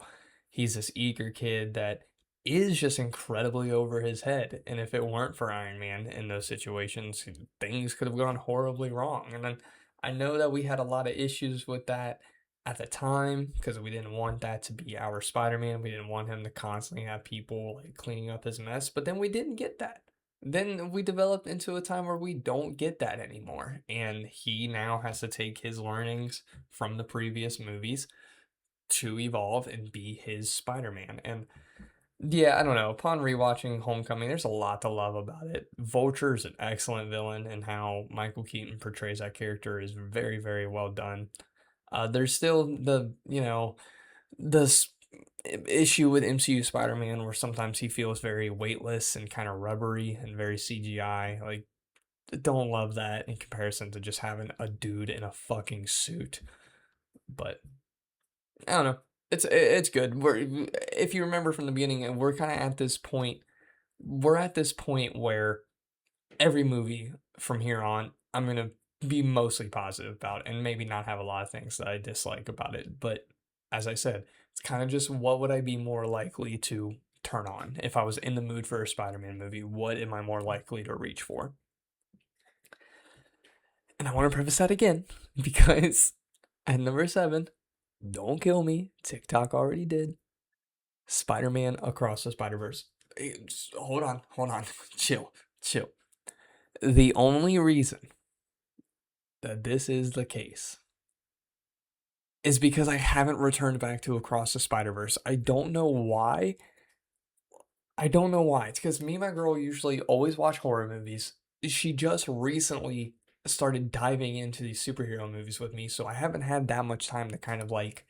he's this eager kid that is just incredibly over his head. And if it weren't for Iron Man in those situations, things could have gone horribly wrong. And then I know that we had a lot of issues with that at the time because we didn't want that to be our Spider-Man. We didn't want him to constantly have people like cleaning up his mess, but then we didn't get that. Then we developed into a time where we don't get that anymore. And he now has to take his learnings from the previous movies to evolve and be his Spider-Man. And yeah, I don't know. Upon rewatching Homecoming, there's a lot to love about it. Vulture is an excellent villain, and how Michael Keaton portrays that character is very, very well done. There's still the issue with MCU Spider-Man where sometimes he feels very weightless and kind of rubbery and very CGI. Like, don't love that in comparison to just having a dude in a fucking suit. But I don't know. It's good. If you remember from the beginning, we're kind of at this point. We're at this point where every movie from here on, I'm gonna be mostly positive about, and maybe not have a lot of things that I dislike about it. But as I said, It's kind of just what would I be more likely to turn on if I was in the mood for a Spider-Man movie? What am I more likely to reach for? And I want to preface that again because at number 7, don't kill me. TikTok already did. Spider-Man Across the Spider-Verse. Hold on. Chill, chill. The only reason that this is the case is because I haven't returned back to Across the Spider-Verse. I don't know why. I don't know why. It's because me and my girl usually always watch horror movies. She just recently started diving into these superhero movies with me, so I haven't had that much time to kind of like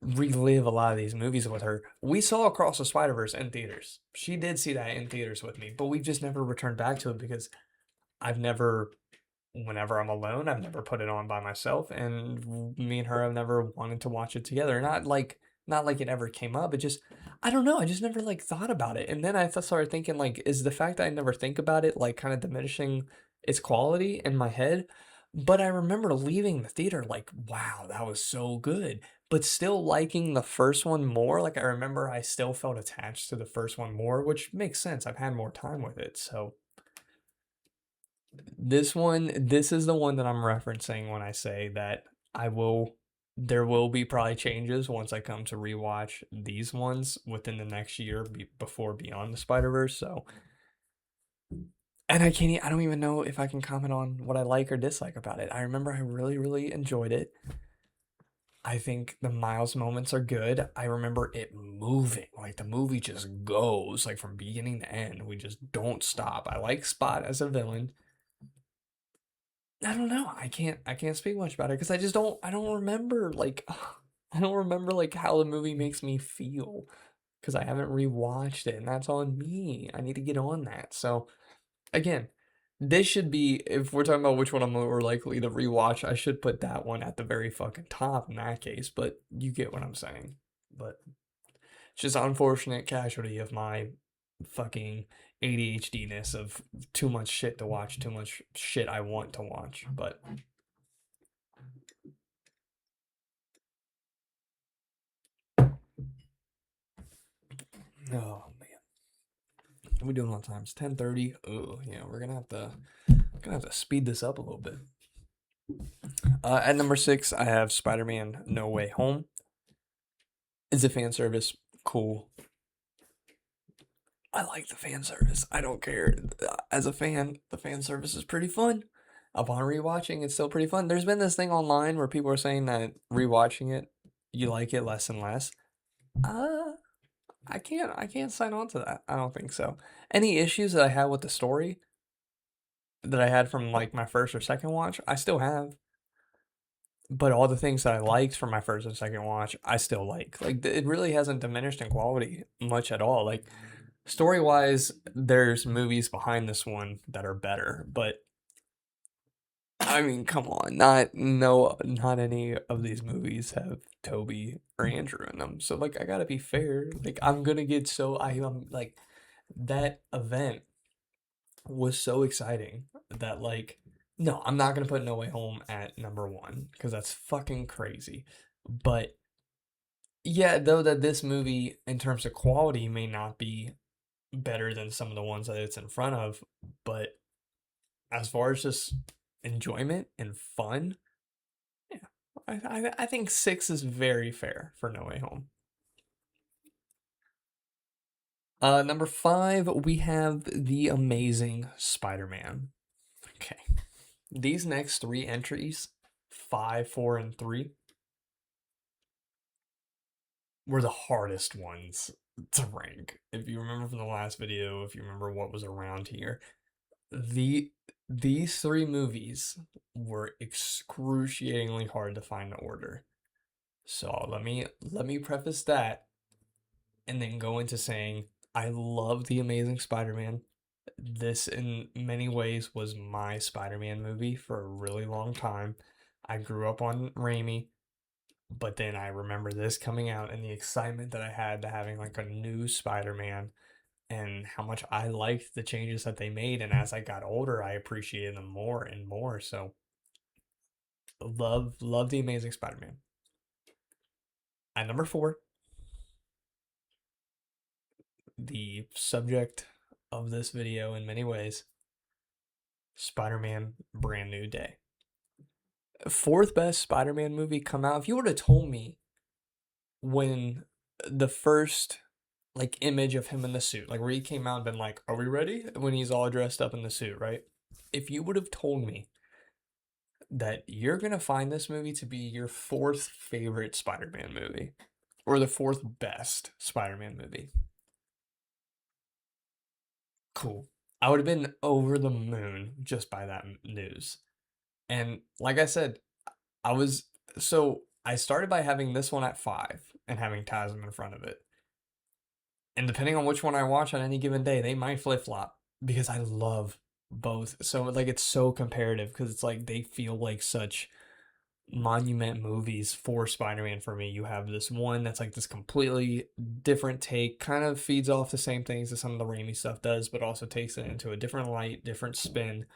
relive a lot of these movies with her. We saw Across the Spider Verse in theaters. She did see that in theaters with me, but we've just never returned back to it because I've never, whenever I'm alone, I've never put it on by myself, and me and her have never wanted to watch it together. Not like it ever came up. It just, I don't know. I just never like thought about it, and then I started thinking like, is the fact that I never think about it like kind of diminishing its quality in my head? But I remember leaving the theater like, wow, that was so good. But still liking the first one more. Like I remember I still felt attached to the first one more, which makes sense. I've had more time with it. So this is the one that I'm referencing when I say that I will there will be probably changes once I come to rewatch these ones within the next year before Beyond the Spider-Verse. So, and I don't even know if I can comment on what I like or dislike about it. I remember I really, really enjoyed it. I think the Miles moments are good. I remember it moving. Like the movie just goes like from beginning to end. We just don't stop. I like Spot as a villain. I don't know. I can't speak much about it because I don't remember like I don't remember like how the movie makes me feel because I haven't rewatched it and that's on me. I need to get on that. So again, this should be if we're talking about which one I'm more likely to rewatch, I should put that one at the very fucking top in that case, but you get what I'm saying. But it's just unfortunate casualty of my fucking ADHD-ness of too much shit to watch, too much shit I want to watch. But oh man, what are we doing on time? It's 10:30. Oh yeah, we're gonna have to speed this up a little bit. At number 6, I have Spider-Man: No Way Home. Is it fan service? Cool. I like the fan service. I don't care. As a fan, the fan service is pretty fun. Upon rewatching, it's still pretty fun. There's been this thing online where people are saying that rewatching it, you like it less and less. Uh, I can't sign on to that. I don't think so. Any issues that I had with the story that I had from like my first or second watch, I still have. But all the things that I liked from my first and second watch, I still like. Like it really hasn't diminished in quality much at all. Like story wise, there's movies behind this one that are better, but I mean, come on, not any of these movies have Toby or Andrew in them. So like, I gotta be fair. Like, I'm gonna get so I'm like, that event was so exciting that like, no, I'm not gonna put No Way Home at number 1 because that's fucking crazy. But yeah, though that this movie in terms of quality may not be better than some of the ones that it's in front of, but as far as just enjoyment and fun, yeah, I think 6 is very fair for No Way Home. Number 5, we have The Amazing Spider-Man. Okay, these next 3 entries, 5, 4, and 3, were the hardest ones to rank. If you remember from the last video, if you remember what was around here, the these 3 movies were excruciatingly hard to find in order. So let me preface that and then go into saying I love The Amazing Spider-Man. This in many ways was my Spider-Man movie for a really long time. I grew up on Raimi, but then I remember this coming out and the excitement that I had to having like a new Spider-Man and how much I liked the changes that they made. And as I got older, I appreciated them more and more. So love The Amazing Spider-Man. At number 4, the subject of this video in many ways. Spider-Man Brand New Day. Fourth best Spider-Man movie come out. If you would have told me when the first like image of him in the suit, like where he came out and been like, "Are we ready?" when he's all dressed up in the suit, right? If you would have told me that you're gonna find this movie to be your fourth favorite Spider-Man movie, or the fourth best Spider-Man movie, cool. I would have been over the moon just by that news. And like I said, I was so I started by having this one at five and having TASM in front of it. And depending on which one I watch on any given day, they might flip flop because I love both. So like it's so comparative because it's like they feel like such monument movies for Spider-Man for me. You have this one that's like this completely different take, kind of feeds off the same things that some of the Raimi stuff does, but also takes it into a different light, different spin.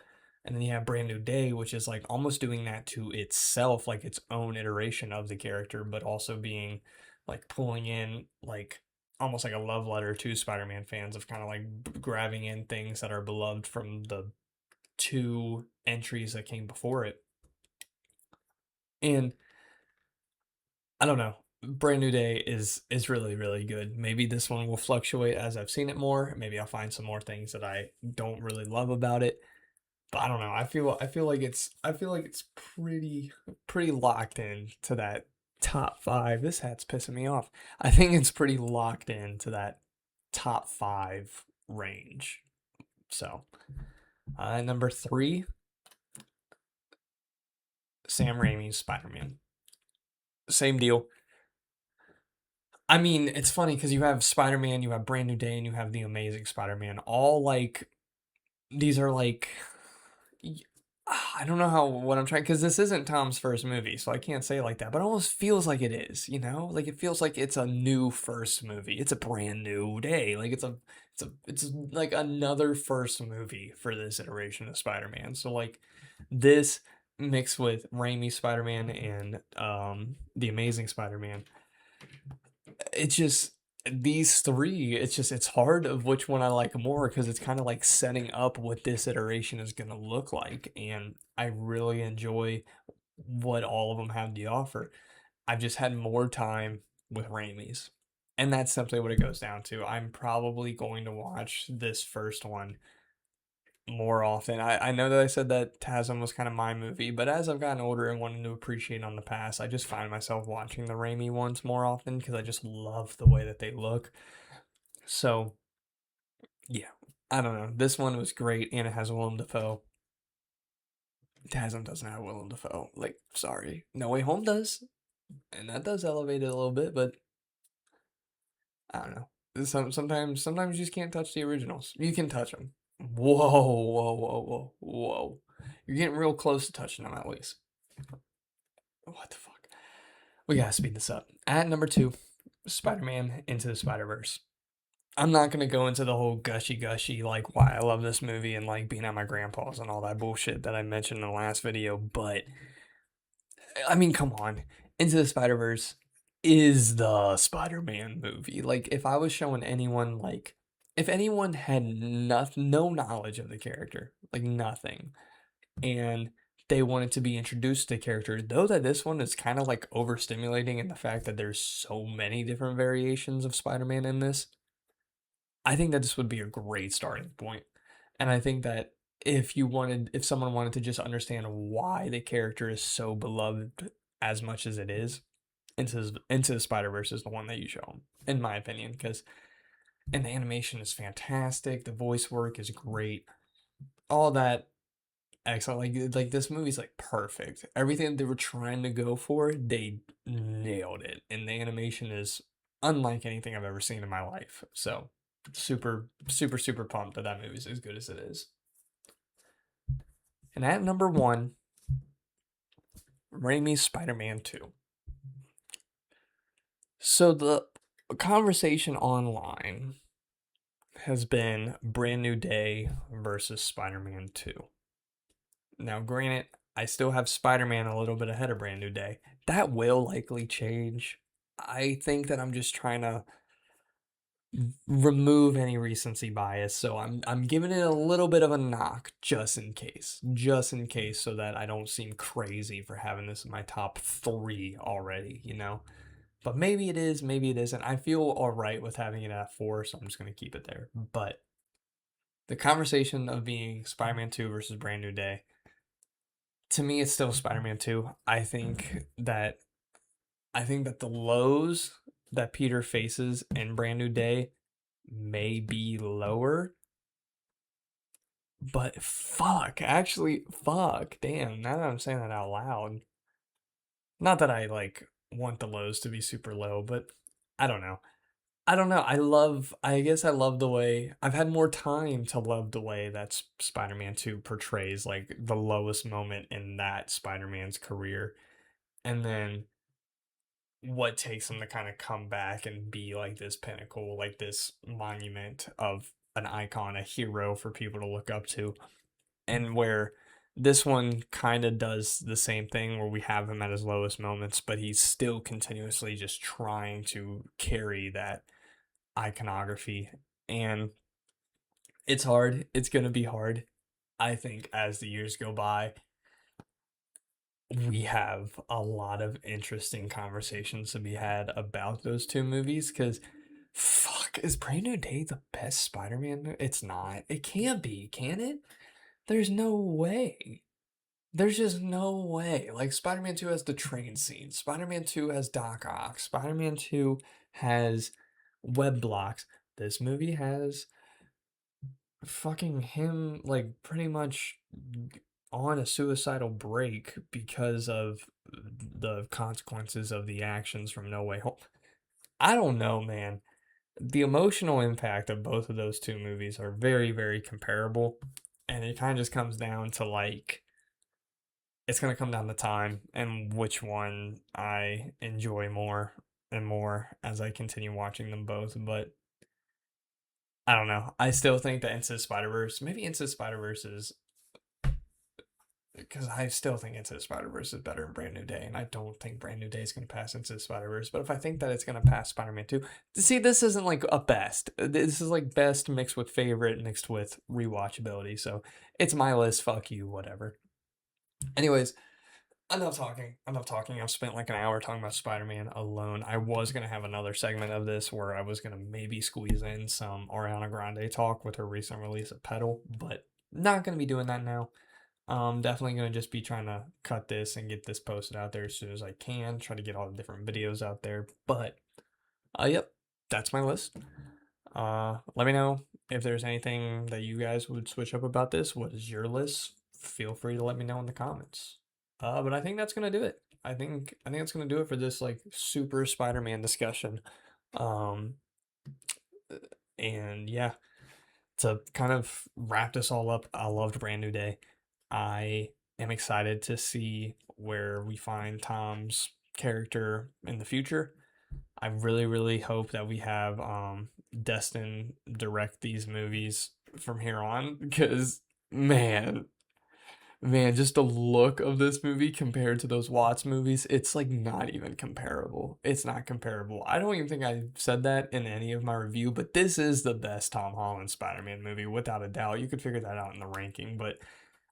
And then you have Brand New Day, which is like almost doing that to itself, like its own iteration of the character, but also being like pulling in like almost like a love letter to Spider-Man fans of kind of like grabbing in things that are beloved from the two entries that came before it. And I don't know. Brand New Day is really really good. Maybe this one will fluctuate as I've seen it more. Maybe I'll find some more things that I don't really love about it. But I don't know. I feel like it's pretty locked in to that top five. This hat's pissing me off. I think it's pretty locked in to that top five range. So, number three, Sam Raimi's Spider-Man. Same deal. I mean, it's funny because you have Spider-Man, you have Brand New Day, and you have The Amazing Spider-Man. All like these are like I don't know how what I'm trying because this isn't Tom's first movie, so I can't say it like that. But it almost feels like it is, you know, like it feels like it's a new first movie. It's a brand new day. Like it's like another first movie for this iteration of Spider-Man. So like this mixed with Raimi Spider-Man and the Amazing Spider-Man, it's just these three, it's just it's hard of which one I like more because it's kind of like setting up what this iteration is going to look like, and I really enjoy what all of them have to offer. I've just had more time with Raimi's, and that's simply what it goes down to. I'm probably going to watch this first one more often. I know that I said that Tasm was kind of my movie, but as I've gotten older and wanting to appreciate on the past, I just find myself watching the Raimi ones more often because I just love the way that they look. So, yeah, I don't know. This one was great, and it has Willem Dafoe. Tasm doesn't have Willem Dafoe. Like, sorry. No Way Home does, and that does elevate it a little bit, but I don't know. Sometimes you just can't touch the originals. You can touch them. Whoa. You're getting real close to touching them at least. What the fuck? We gotta speed this up. At number two, Spider-Man Into the Spider-Verse. I'm not gonna go into the whole gushy like why I love this movie and like being at my grandpa's and all that bullshit that I mentioned in the last video, but I mean, come on. Into the Spider-Verse is the Spider-Man movie. Like, if I was showing anyone, like, if anyone had no knowledge of the character, like nothing, and they wanted to be introduced to the character, though that this one is kind of like overstimulating in the fact that there's so many different variations of Spider-Man in this, I think that this would be a great starting point. And I think that if someone wanted to just understand why the character is so beloved as much as it is, Into the Spider Verse is the one that you show them, in my opinion, because and the animation is fantastic, the voice work is great, all that excellent. Like this movie's like perfect. Everything they were trying to go for, they nailed it, and the animation is unlike anything I've ever seen in my life. So super pumped that that movie's as good as it is. And at number one, Raimi's Spider-Man 2. So the conversation online has been Brand New Day versus Spider-Man 2. Now, granted, I still have Spider-Man a little bit ahead of Brand New Day. That will likely change. I think that I'm just trying to remove any recency bias. So I'm giving it a little bit of a knock just in case, so that I don't seem crazy for having this in my top 3 already, you know. But maybe it is, maybe it isn't. I feel all right with having it at 4, so I'm just gonna keep it there. But the conversation of being Spider-Man 2 versus Brand New Day, to me, it's still Spider-Man 2. I think that the lows that Peter faces in Brand New Day may be lower, but fuck, damn, now that I'm saying that out loud, not that I like want the lows to be super low, but I don't know. I don't know. I guess I love the way, I've had more time to love the way that Spider Man 2 portrays like the lowest moment in that Spider Man's career. And then what takes him to kind of come back and be like this pinnacle, like this monument of an icon, a hero for people to look up to. And where this one kind of does the same thing where we have him at his lowest moments, but he's still continuously just trying to carry that iconography. And it's hard. It's going to be hard. I think as the years go by, we have a lot of interesting conversations to be had about those two movies because fuck, is Brand New Day the best Spider-Man movie? It's not. It can't be, can it? There's no way. There's just no way. Like Spider-Man 2 has the train scene. Spider-Man 2 has Doc Ock. Spider-Man 2 has web blocks. This movie has fucking him like pretty much on a suicidal break because of the consequences of the actions from No Way Home. I don't know, man. The emotional impact of both of those two movies are very, very comparable. And it kind of just comes down to like, it's going to come down to time and which one I enjoy more and more as I continue watching them both. But I don't know. I still think that Into the Spider Verse, maybe Into the Spider Verse is, because I still think Into the Spider Verse is better than Brand New Day, and I don't think Brand New Day is going to pass Into the Spider Verse. But if I think that it's going to pass Spider Man 2, see, this isn't like a best. This is like best mixed with favorite, mixed with rewatchability. So it's my list. Fuck you, whatever. Anyways, enough talking. Enough talking. I've spent like an hour talking about Spider-Man alone. I was gonna have another segment of this where I was gonna maybe squeeze in some Ariana Grande talk with her recent release of Pedal, but not gonna be doing that now. Definitely gonna just be trying to cut this and get this posted out there as soon as I can. Try to get all the different videos out there. But yep, that's my list. Let me know if there's anything that you guys would switch up about this. What is your list? Feel free to let me know in the comments. But I think that's gonna do it. I think that's gonna do it for this like super Spider-Man discussion. Um, and yeah, to kind of wrap this all up, I loved Brand New Day. I am excited to see where we find Tom's character in the future. I really, really hope that we have Destin direct these movies from here on because man, man, just the look of this movie compared to those Watts movies, it's like not even comparable. It's not comparable. I don't even think I said that in any of my review, but this is the best Tom Holland Spider-Man movie without a doubt. You could figure that out in the ranking, but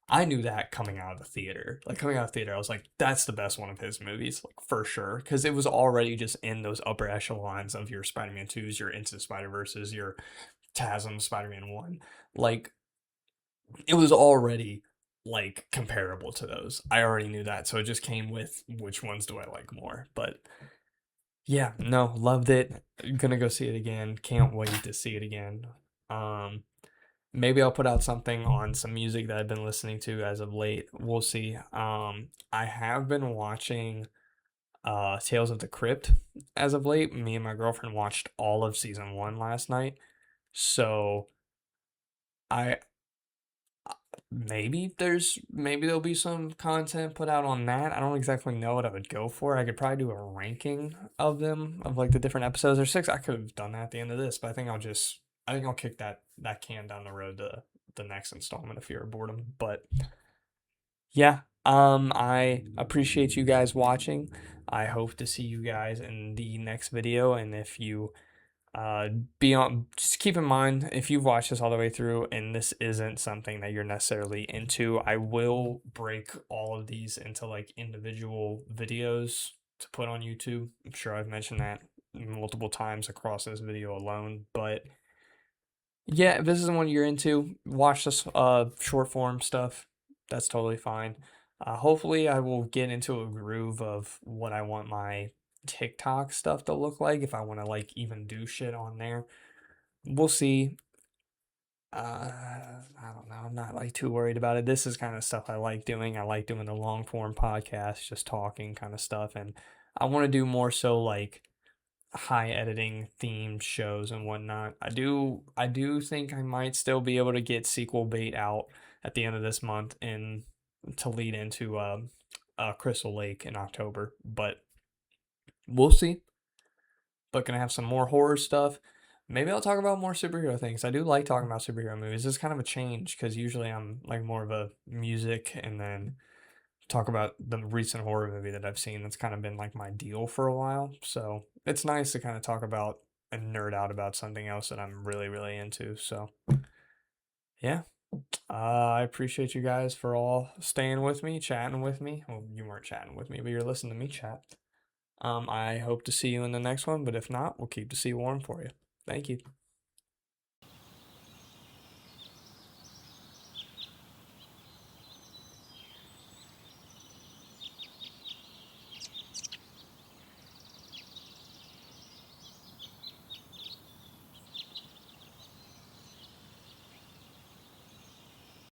I knew that coming out of the theater. Like coming out of the theater, I was like, that's the best one of his movies, like for sure. Because it was already just in those upper echelons of your Spider-Man 2s, your Into the Spider-Verses, your TASM Spider-Man 1. Like, it was already like comparable to those. I already knew that. So it just came with which ones do I like more. But yeah, no, loved it. Gonna go see it again. Can't wait to see it again. Um, Maybe I'll put out something on some music that I've been listening to as of late. We'll see. I have been watching Tales of the Crypt as of late. Me and my girlfriend watched all of season 1 last night. So I maybe there'll be some content put out on that. I don't exactly know what I would go for. I could probably do a ranking of them of like the different episodes or 6. I could have done that at the end of this, but I think I'll kick that can down the road to the next installment of Fear of Boredom. But yeah, I appreciate you guys watching. I hope to see you guys in the next video, and if you Uh, beyond, just keep in mind if you've watched this all the way through and this isn't something that you're necessarily into, I will break all of these into like individual videos to put on YouTube. I'm sure I've mentioned that multiple times across this video alone, but yeah, if this isn't what you're into, watch this short form stuff. That's totally fine. Hopefully, I will get into a groove of what I want my TikTok stuff to look like if I want to like even do shit on there. We'll see. I don't know. I'm not like too worried about it. This is kind of stuff I like doing. I like doing the long form podcast, just talking kind of stuff, and I want to do more so like high editing themed shows and whatnot. I do think I might still be able to get sequel bait out at the end of this month and to lead into Crystal Lake in October, but we'll see. But gonna have some more horror stuff. Maybe I'll talk about more superhero things. I do like talking about superhero movies. It's kind of a change because usually I'm like more of a music and then talk about the recent horror movie that I've seen. That's kind of been like my deal for a while. So it's nice to kind of talk about and nerd out about something else that I'm really, really into. So yeah, I appreciate you guys for all staying with me, chatting with me. Well, you weren't chatting with me, but you're listening to me chat. I hope to see you in the next one, but if not, we'll keep the sea warm for you. Thank you.